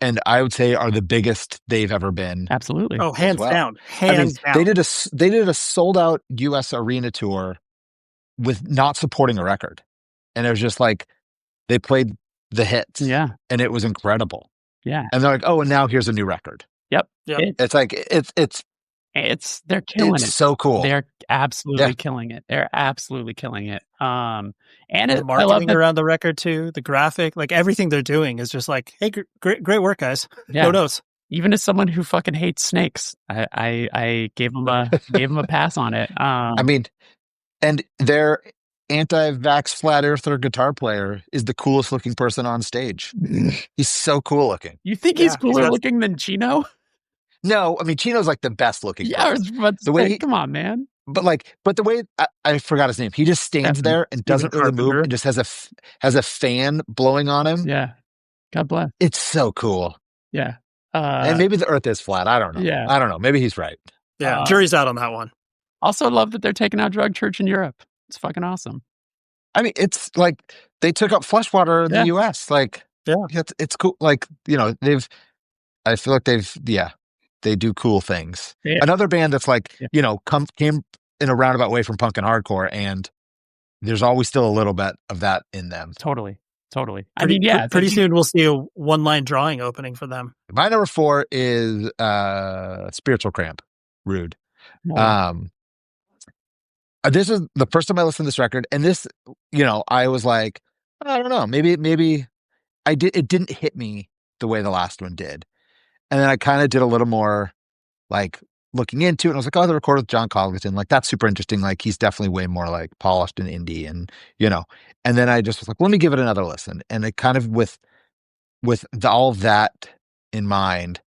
And I would say are the biggest they've ever been. Absolutely. Oh, hands down. Hands down. They did a sold out US arena tour with not supporting a record. And it was just like, they played the hits. Yeah. And it was incredible. Yeah. And they're like, oh, and now here's a new record. Yep. It's like, they're killing it. It's so cool. They're absolutely killing it. They're absolutely killing it. And the marketing around the record too, the graphic, like everything they're doing is just like, hey, great work, guys. Yeah. Who knows? Even as someone who fucking hates snakes, I gave them a pass on it. I mean, and their anti-vax flat earther guitar player is the coolest looking person on stage. He's so cool looking. You think he's cooler looking than Chino? No, I mean, Chino's like the best looking. Yeah, person. come on, man. but the way I forgot his name, he just stands there and doesn't really move Carpenter. and just has a fan blowing on him. Yeah. God bless. It's so cool. Yeah. And maybe the earth is flat. I don't know. Yeah. I don't know. Maybe he's right. Yeah, jury's out on that one. Also love that they're taking out drug church in Europe. It's fucking awesome. I mean, it's like they took up Fleshwater in the US. Like, yeah, it's cool. Like, you know, I feel like they do cool things. Yeah. Another band that's like, you know, came in a roundabout way from punk and hardcore, and there's always still a little bit of that in them. Totally. I mean, yeah. Pretty soon we'll see a one-line drawing opening for them. My number 4 is Spiritual Cramp. Rude. This is the first time I listened to this record, and this, you know, I was like, I don't know, maybe it didn't hit me the way the last one did. And then I kind of did a little more like looking into it, and I was like, oh, they recorded with John Congleton. Like, that's super interesting. Like, he's definitely way more like polished and indie, and, you know, and then I just was like, let me give it another listen. And it kind of with all of that in mind,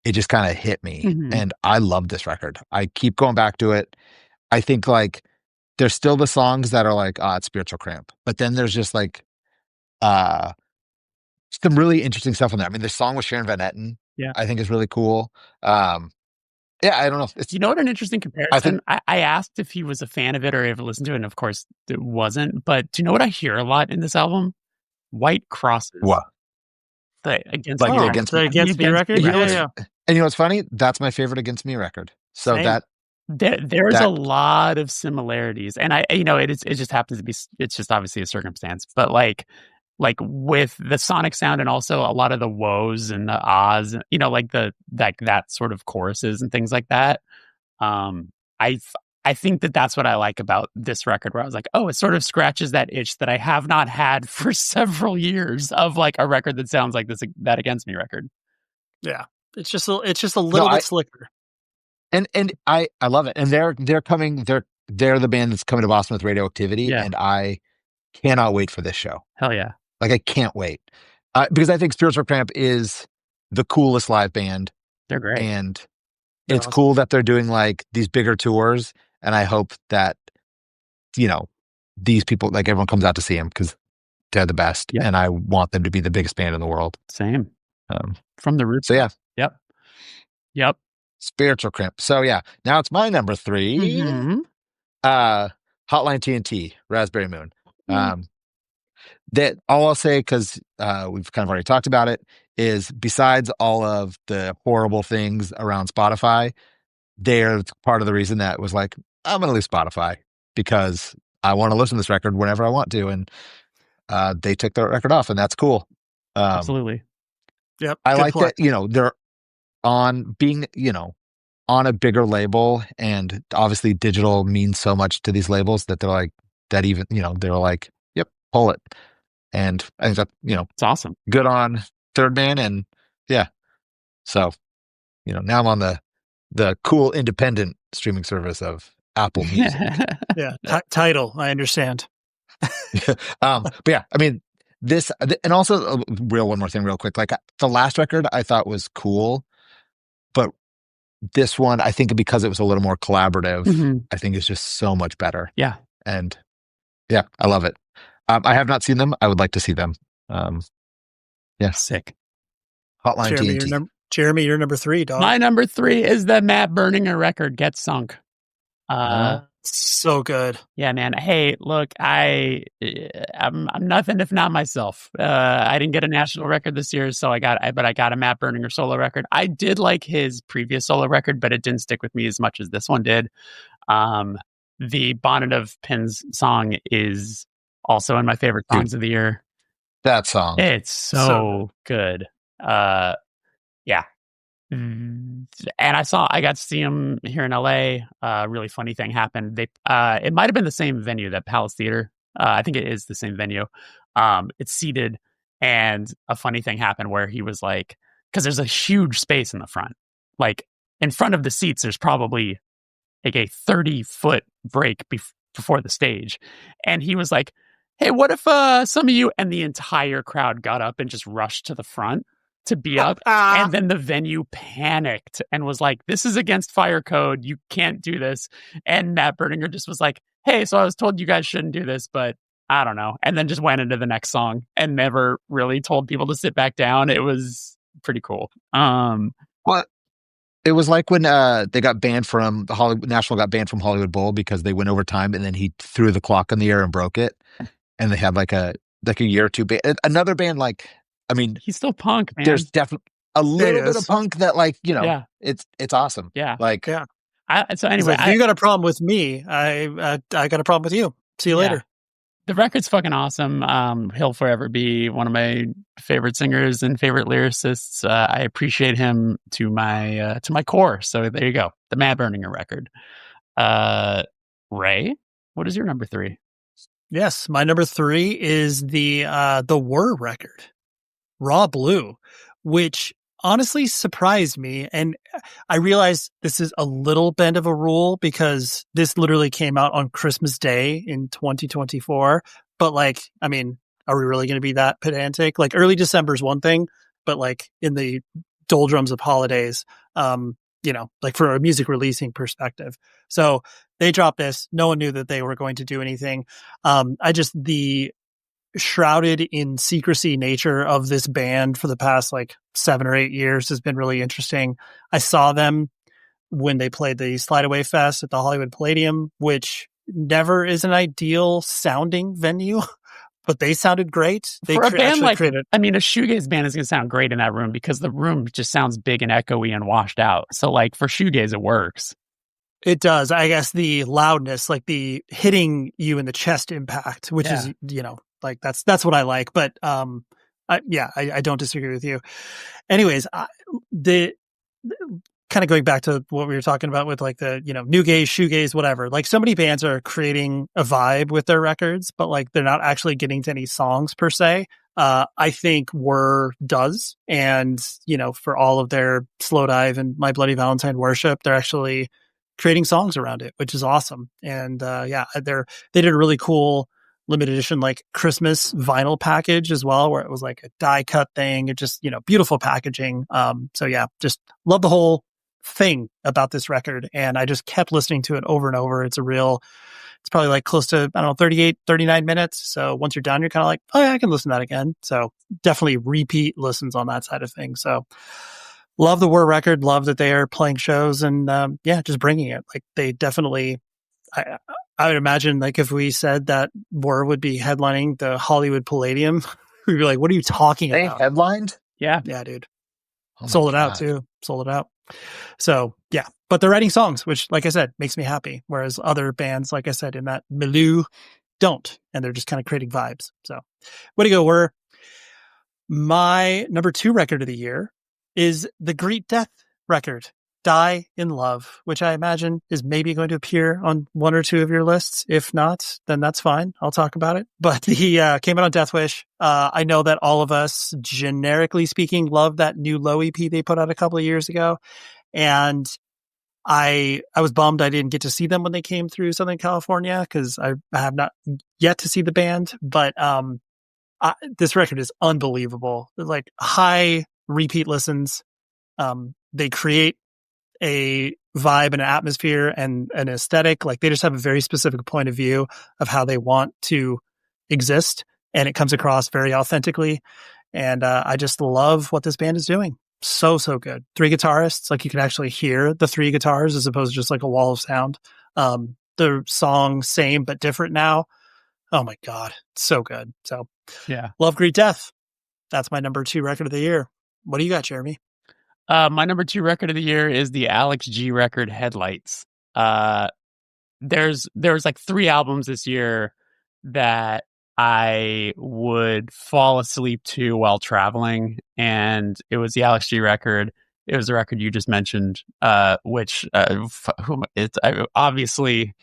it just kind of hit me. Mm-hmm. And I love this record. I keep going back to it. I think like there's still the songs that are like, it's Spiritual Cramp. But then there's just like some really interesting stuff on there. I mean, the song with Sharon Van Etten, I think is really cool. Yeah, I don't know. You know what an interesting comparison? I asked if he was a fan of it or if he listened to it, and of course it wasn't. But do you know what I hear a lot in this album? White crosses. What? The Against Me record? Yeah. And you know what's funny? That's my favorite Against Me record. So Same. There's a lot of similarities, and it just happens to be, it's just obviously a circumstance, but like with the sonic sound and also a lot of the woes and the ahs, you know, like that sort of choruses and things like that. I think that's what I like about this record, where I was like, oh, it sort of scratches that itch that I have not had for several years of like a record that sounds like that Against Me record. Yeah, it's just a little bit slicker. And I love it. And they're the band that's coming to Boston with Radioactivity, and I cannot wait for this show. Hell yeah. Like, I can't wait. Because I think Spiritual Cramp is the coolest live band. They're great. And it's cool that they're doing like these bigger tours. And I hope that, you know, these people, like, everyone comes out to see them because they're the best. And I want them to be the biggest band in the world. Same. From the roots. So yeah. Yep. Spiritual Cramp. So yeah. Now it's my number 3. Mm-hmm. Hotline TNT, Raspberry Moon. That all I'll say, because we've kind of already talked about it, is besides all of the horrible things around Spotify, they're part of the reason that was like, I'm going to leave Spotify because I want to listen to this record whenever I want to. And they took the record off, and that's cool. Absolutely. Yep. I like that, you know, they're on being, you know, on a bigger label, and obviously digital means so much to these labels that they're like, that even, you know, they're like, yep, pull it. And I think that, you know, it's awesome. Good on Third Man. And yeah. So, you know, now I'm on the cool independent streaming service of Apple Music. Yeah. Tidal. I understand. But yeah, I mean, this, and also one more thing real quick. Like, the last record I thought was cool, but this one, I think because it was a little more collaborative, I think is just so much better. Yeah. And yeah, I love it. I have not seen them. I would like to see them. Yeah. Sick. Hotline TNT. Jeremy, you're number 3, dog. My number 3 is the Matt Berninger record, Get Sunk. So good. Yeah, man. Hey, look, I'm nothing if not myself. I didn't get a national record this year, so I got a Matt Berninger solo record. I did like his previous solo record, but it didn't stick with me as much as this one did. The Bonnet of Pins song is also in my favorite songs of the year. That song. It's so good. Yeah. And I got to see him here in LA. Really funny thing happened. It might have been the same venue, that Palace Theater. I think it is the same venue. It's seated, and a funny thing happened where he was like, because there's a huge space in the front, like in front of the seats, there's probably like a 30-foot break before the stage. And he was like, hey, what if some of you, and the entire crowd got up and just rushed to the front. to be up. And then the venue panicked and was like, this is against fire code. You can't do this. And Matt Berninger just was like, hey, so I was told you guys shouldn't do this, but I don't know. And then just went into the next song and never really told people to sit back down. It was pretty cool. Well, it was like when they got banned from the Hollywood National got banned from Hollywood Bowl because they went overtime and then he threw the clock in the air and broke it. And they had like a year or two another band, like, I mean, he's still punk, man. There's definitely a little bit of punk that, like, you know, yeah. it's awesom. Yeah. Like, yeah. So anyway, if you got a problem with me, I got a problem with you. See you later. The record's fucking awesome. He'll forever be one of my favorite singers and favorite lyricists. I appreciate him to my core. So there you go. The Matt Berninger record. Ray, what is your number 3? Yes, my number 3 is the Whir record, Raw Blue, which honestly surprised me. And I realized this is a little bend of a rule because this literally came out on Christmas Day in 2024. But like, I mean, are we really going to be that pedantic? Like early December is one thing, but like in the doldrums of holidays, you know, like for a music releasing perspective. So they dropped this. No one knew that they were going to do anything. The shrouded in secrecy nature of this band for the past like 7 or 8 years has been really interesting. I saw them when they played the Slide Away Fest at the Hollywood Palladium, which never is an ideal sounding venue, but they sounded great. They for a band like, I mean, a shoegaze band is going to sound great in that room because the room just sounds big and echoey and washed out. So like for shoegaze, it works. It does. I guess the loudness, like the hitting you in the chest impact, which is, you know, like that's what I like. But I don't disagree with you. Anyways, the kind of going back to what we were talking about with like the, you know, new gaze, shoegaze, whatever. Like so many bands are creating a vibe with their records, but like they're not actually getting to any songs per se. I think Whir does, and you know, for all of their Slow Dive and My Bloody Valentine Worship, they're actually creating songs around it, which is awesome. And they did a really cool limited edition like Christmas vinyl package as well, where it was like a die cut thing. It just, you know, beautiful packaging. So yeah, just love the whole thing about this record. And I just kept listening to it over and over. It's probably like close to, I don't know, 38, 39 minutes. So once you're done, you're kind of like, oh yeah, I can listen to that again. So definitely repeat listens on that side of things. So love the Whir record. Love that they are playing shows and just bringing it. Like they definitely, I would imagine like if we said that Whir would be headlining the Hollywood Palladium, we'd be like, what are you talking about? They headlined? Yeah, dude. Sold it out too. Sold it out. So yeah, but they're writing songs, which like I said, makes me happy. Whereas other bands, like I said, in that milieu don't, and they're just kind of creating vibes. So way to go, Whir. My number 2 record of the year is the Greet Death record, Die in Love, which I imagine is maybe going to appear on 1 or 2 of your lists. If not, then that's fine. I'll talk about it. But he came out on Death Wish. I know that all of us, generically speaking, love that new Low EP they put out a couple of years ago. And I was bummed I didn't get to see them when they came through Southern California because I have not yet to see the band. But this record is unbelievable. Like high repeat listens. They create a vibe and an atmosphere and an aesthetic. Like they just have a very specific point of view of how they want to exist. And it comes across very authentically. And I just love what this band is doing. So good. 3 guitarists, like you can actually hear the 3 guitars as opposed to just like a wall of sound. The song same but different now. Oh my God. So good. So yeah. Love Greet Death. That's my number 2 record of the year. What do you got, Jeremy? My number 2 record of the year is the Alex G record Headlights. There's like 3 albums this year that I would fall asleep to while traveling, and it was the Alex G record. It was the record you just mentioned, which it's obviously,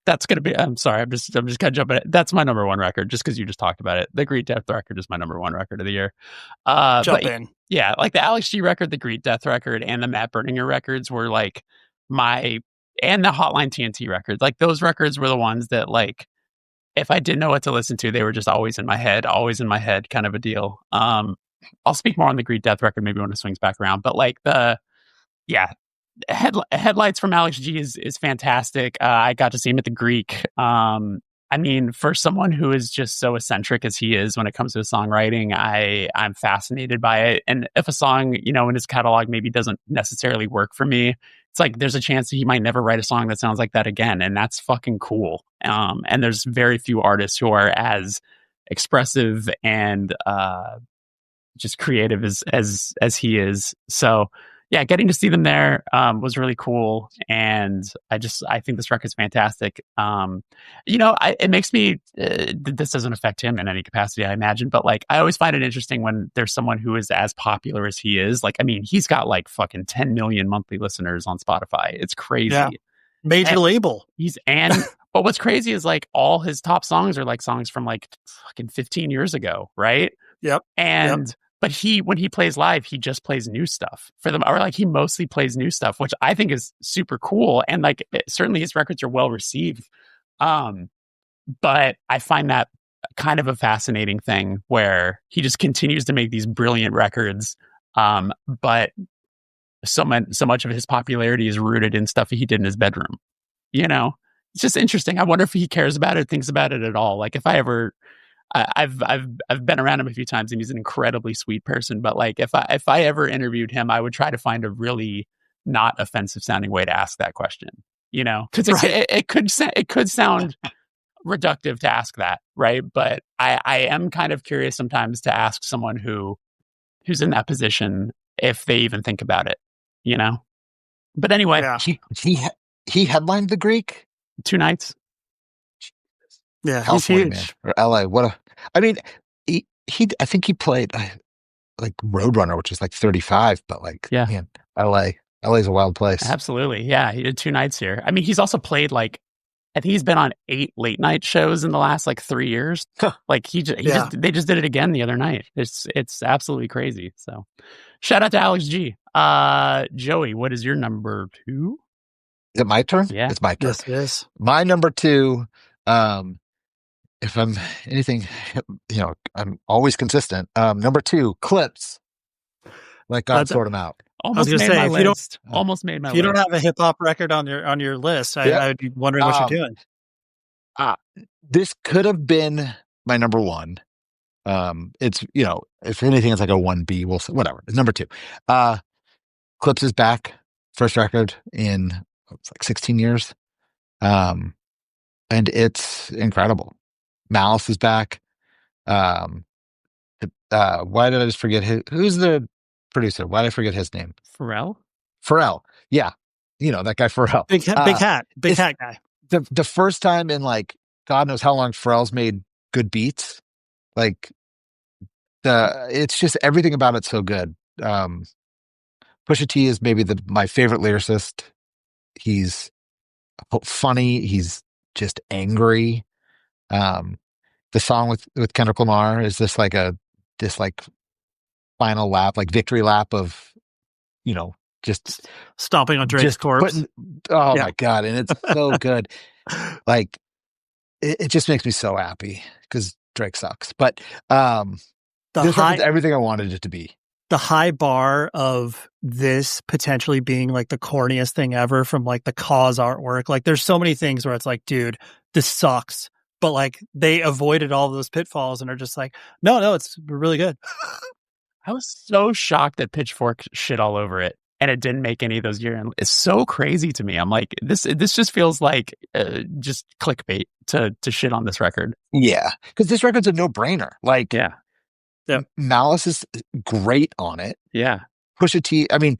that's gonna be. I'm sorry, I'm just gonna jump in. That's my number 1 record, just because you just talked about it. The Greet Death record is my number 1 record of the year. Jump in. Yeah, like the Alex G record, the Greet Death record, and the Matt Berninger records were like and the Hotline TNT records. Like those records were the ones that like, if I didn't know what to listen to, they were just always in my head kind of a deal. I'll speak more on the Greed Death record maybe when it swings back around. But like Headlights from Alex G is fantastic. I got to see him at the Greek. I mean, for someone who is just so eccentric as he is when it comes to his songwriting, I'm fascinated by it. And if a song, in his catalog maybe doesn't necessarily work for me, it's like there's a chance that he might never write a song that sounds like that again, and that's fucking cool. And there's very few artists who are as expressive and just creative as he is. So yeah, getting to see them there was really cool, and I think this record's fantastic. It makes me. This doesn't affect him in any capacity, I imagine, but like I always find it interesting when there's someone who is as popular as he is. Like, I mean, he's got like fucking 10 million monthly listeners on Spotify. It's crazy. Yeah. Major label. But what's crazy is like all his top songs are like songs from like fucking 15 years ago, right? Yep. But when he plays live, he just plays new stuff for them, or like he mostly plays new stuff, which I think is super cool. And like certainly his records are well received. But I find that kind of a fascinating thing where he just continues to make these brilliant records. But so much of his popularity is rooted in stuff he did in his bedroom. It's just interesting. I wonder if he cares about it, thinks about it at all. Like if I ever. I've been around him a few times, and he's an incredibly sweet person. But like, if I ever interviewed him, I would try to find a really not offensive sounding way to ask that question. Because it could sound reductive to ask that, right? But I am kind of curious sometimes to ask someone who's in that position if they even think about it. But anyway, he headlined the Greek 2 nights. Yeah, California, he's huge. Man. Or LA. I think he played like Roadrunner, which is like 35, but like, man, LA's a wild place. Absolutely. Yeah. He did 2 nights here. I mean, he's also played like, I think he's been on 8 late night shows in the last like 3 years. Like they just did it again the other night. It's absolutely crazy. So shout out to Alex G. Joey, what is your number 2? Is it my turn? Yeah. It's my turn. Yes, it is. My number 2, if I'm anything, I'm always consistent. Number 2, Clips. Like God sort them out. Almost made my list. Almost made my list. If you don't have a hip hop record on your list, I would be wondering what you're doing. This could have been my number 1. It's if anything, it's like a 1B. We'll say whatever. It's number 2. Clips is back. First record in like 16 years. And it's incredible. Malice is back. Why did I just forget who's the producer? Why did I forget his name? Pharrell. Yeah. That guy Pharrell. Big hat guy. The first time in like, God knows how long Pharrell's made good beats. Like it's just everything about it's so good. Pusha T is maybe my favorite lyricist. He's funny. He's just angry. The song with Kendrick Lamar is this final lap, like victory lap of, just stomping on Drake's corpse. My God. And it's so good. Like it just makes me so happy because Drake sucks. But this is everything I wanted it to be. The high bar of this potentially being like the corniest thing ever from like the Cause artwork. Like there's so many things where it's like, dude, this sucks. But like they avoided all of those pitfalls and are just like, no, it's really good. I was so shocked that Pitchfork shit all over it and it didn't make any of those years. It's so crazy to me. I'm like, this just feels like just clickbait to shit on this record. Yeah, because this record's a no-brainer. Like, yeah. Malice is great on it. Yeah. Pusha T, I mean,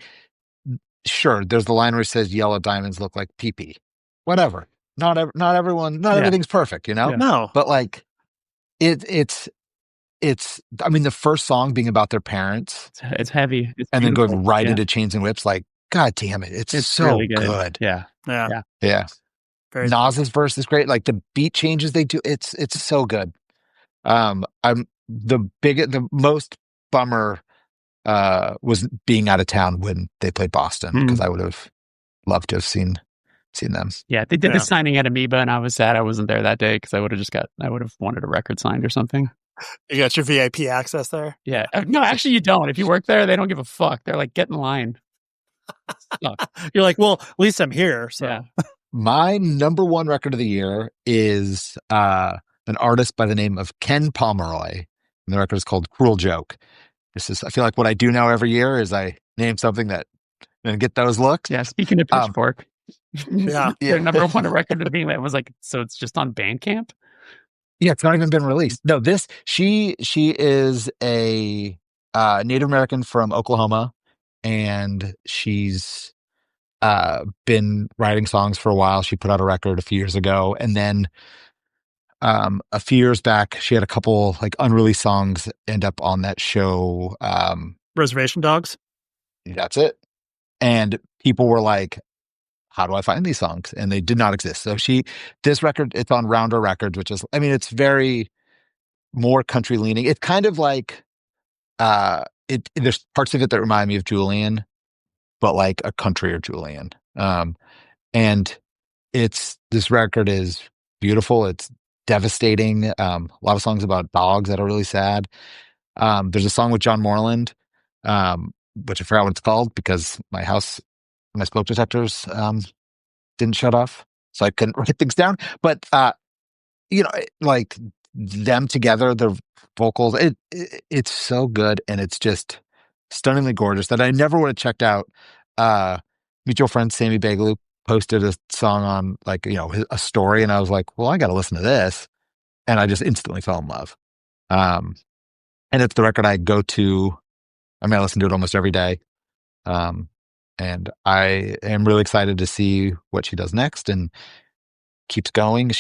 sure, there's the line where it says yellow diamonds look like pee-pee. Whatever. Not everything's perfect, Yeah. No. But like, it's. I mean, the first song being about their parents, it's heavy, and then going right into Chains and Whips. Like, God damn it, it's so really good. Yeah. Nas's verse is great. Like the beat changes they do, it's so good. I'm the most bummer was being out of town when they played Boston because I would have loved to have seen them. Yeah, they did the signing at Amoeba, and I was sad I wasn't there that day because I would have wanted a record signed or something. You got your VIP access there? Yeah. No, actually, you don't. If you work there, they don't give a fuck. They're like, get in line. You're like, well, at least I'm here. So Yeah. My number one record of the year is an artist by the name of Ken Pomeroy. And the record is called Cruel Joke. I feel like what I do now every year is I name something that and get those looks. Yeah. Speaking of Pitchfork, yeah. their number one record of being that was like, so it's just on Bandcamp. Yeah, it's not even been released. No, she is a Native American from Oklahoma, and she's been writing songs for a while. She put out a record a few years ago, and then a few years back, she had a couple like unreleased songs end up on that show. Reservation Dogs. That's it. And people were like, how do I find these songs? And they did not exist. So this record, it's on Rounder Records, which is, I mean, it's very more country leaning. It's kind of like, there's parts of it that remind me of Julian, but like a countryer Julian. And this record is beautiful. It's devastating. A lot of songs about dogs that are really sad. There's a song with John Moreland, which I forgot what it's called because my smoke detectors didn't shut off, so I couldn't write things down. But like them together, their vocals, it's so good, and it's just stunningly gorgeous that I never would have checked out. Mutual friend Sammy Bagley posted a song on like a story, and I was like, well, I got to listen to this, and I just instantly fell in love. And it's the record I go to. I mean, I listen to it almost every day. And I am really excited to see what she does next and keeps going.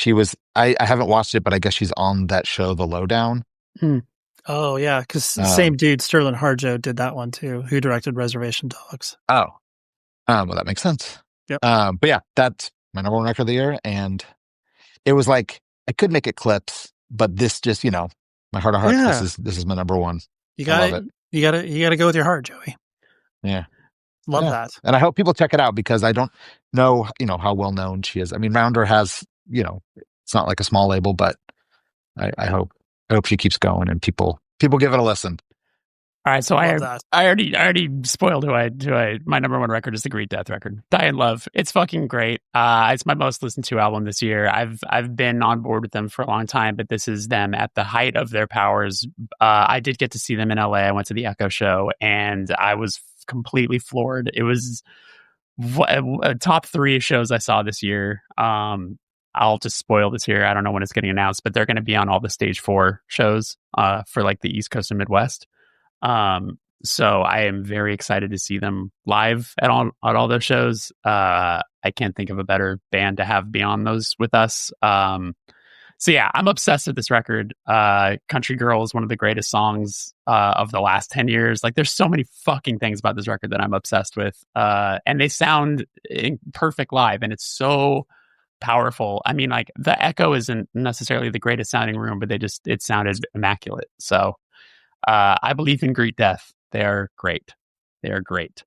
I haven't watched it, but I guess she's on that show, The Lowdown. Oh, yeah. Because same dude, Sterling Harjo, did that one too, who directed Reservation Dogs. Oh, well, that makes sense. Yep. But yeah, that's my number one record of the year. And it was like, I could make it clips, but this just, my heart of hearts, Yeah. this is my number one. You got it. You got to go with your heart, Joey. Yeah. Love that. And I hope people check it out because I don't know, how well known she is. I mean, Rounder has, it's not like a small label, but I hope she keeps going and people give it a listen. All right, so I already spoiled my number one record is the Great Death record, Die in Love. It's fucking great. It's my most listened to album this year. I've been on board with them for a long time, but this is them at the height of their powers. I did get to see them in LA. I went to the Echo show, and I was completely floored. It was top 3 shows I saw this year. I'll just spoil this here. I don't know when it's getting announced, but they're going to be on all the Stage 4 shows for like the East Coast and Midwest. So I am very excited to see them live at all those shows. I can't think of a better band to have beyond those with us. So yeah, I'm obsessed with this record. Country Girl is one of the greatest songs of the last 10 years. Like there's so many fucking things about this record that I'm obsessed with. And they sound perfect live, and it's so powerful. I mean, like the Echo isn't necessarily the greatest sounding room, but it sounded immaculate. So I believe in Great Death. They are great. They are great.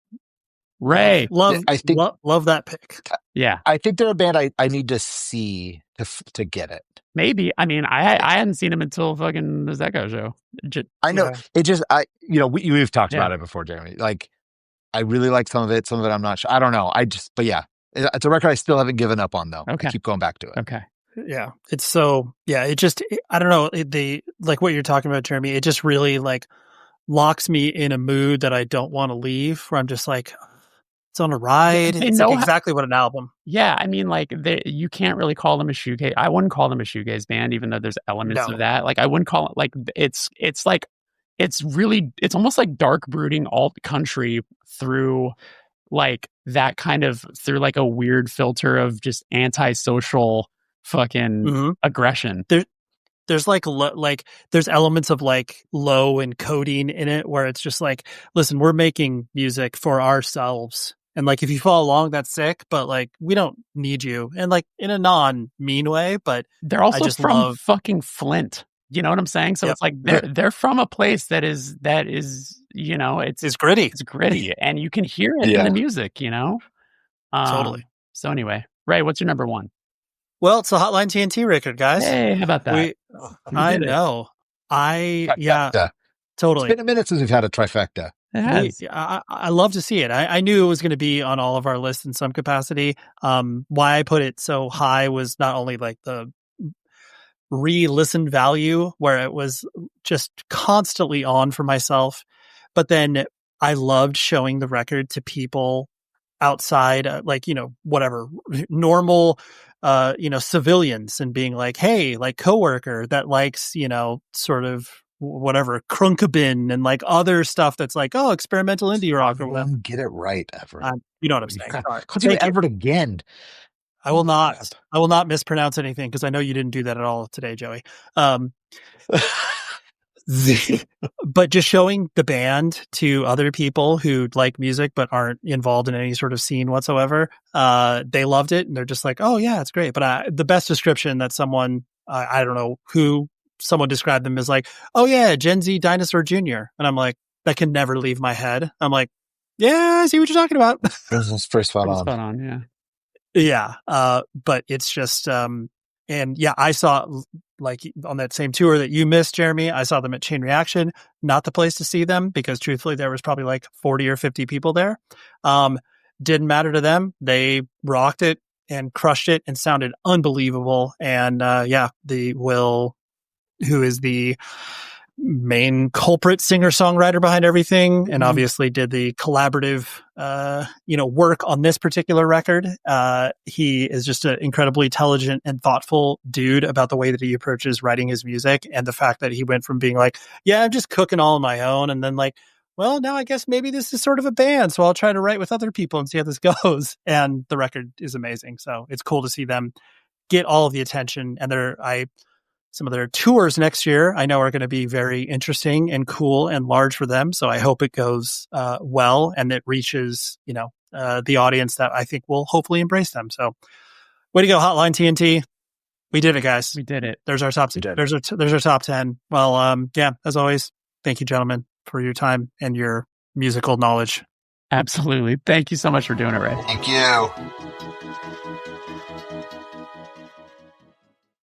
Ray, love that pick. Yeah, I think they're a band I need to see to get it. Maybe. I mean, I hadn't seen them until fucking the Echo show. I know. Yeah. It just we've talked about it before, Jeremy. Like I really like some of it. Some of it I'm not sure. I don't know. But yeah, it's a record I still haven't given up on though. Okay. I keep going back to it. Okay. Yeah, it's so I don't know, like what you're talking about, Jeremy, it just really like locks me in a mood that I don't want to leave, where I'm just like, it's on a ride. It's like exactly what an album. Yeah, I mean, like you can't really call them a shoegaze. I wouldn't call them a shoegaze band, even though there's elements of that. Like I wouldn't call it like it's like it's almost like dark brooding alt country through like that kind of through like a weird filter of just antisocial fucking aggression. There's like there's elements of like low encoding in it where it's just like, listen, we're making music for ourselves, and like if you follow along, that's sick, but like we don't need you, and like in a non-mean way. But they're also from fucking Flint. You know what I'm saying? So it's like they're from a place that is it's gritty. It's gritty, and you can hear it in the music. Totally. So anyway, Ray, what's your number one? Well, it's a Hotline TNT record, guys. Hey, how about that? I know. Yeah, totally. It's been a minute since we've had a trifecta. It has. I love to see it. I knew it was going to be on all of our lists in some capacity. Why I put it so high was not only like the re-listen value where it was just constantly on for myself, but then I loved showing the record to people outside, like, whatever, normal, civilians, and being like, hey, like coworker that likes, sort of whatever, Krunkabin and like other stuff that's like, oh, experimental indie rock or whatever. Get it right, Everett. You know what I'm saying. Can't do Everett again. I will not mispronounce anything because I know you didn't do that at all today, Joey. But just showing the band to other people who like music but aren't involved in any sort of scene whatsoever, they loved it and they're just like, oh yeah, it's great. But the best description that someone, I don't know who, someone described them as like, oh yeah, Gen Z Dinosaur Jr. And I'm like, that can never leave my head. I'm like, yeah, I see what you're talking about. This is pretty spot on. Spot on, yeah. Yeah. But it's just, and yeah, I saw, like, on that same tour that you missed, Jeremy, I saw them at Chain Reaction. Not the place to see them because truthfully there was probably like 40 or 50 people there. Didn't matter to them. They rocked it and crushed it and sounded unbelievable. And the Will, who is the main culprit singer-songwriter behind everything, and obviously did the collaborative work on this particular record. He is just an incredibly intelligent and thoughtful dude about the way that he approaches writing his music, and the fact that he went from being like, yeah, I'm just cooking all on my own, and then like, well, now I guess maybe this is sort of a band, so I'll try to write with other people and see how this goes. And the record is amazing, so it's cool to see them get all of the attention. And some of their tours next year, I know, are going to be very interesting and cool and large for them. So I hope it goes well and it reaches, the audience that I think will hopefully embrace them. So way to go, Hotline TNT. We did it, guys. We did it. There's our top. There's our top 10. Well, as always, thank you, gentlemen, for your time and your musical knowledge. Absolutely. Thank you so much for doing it, Ray. Thank you.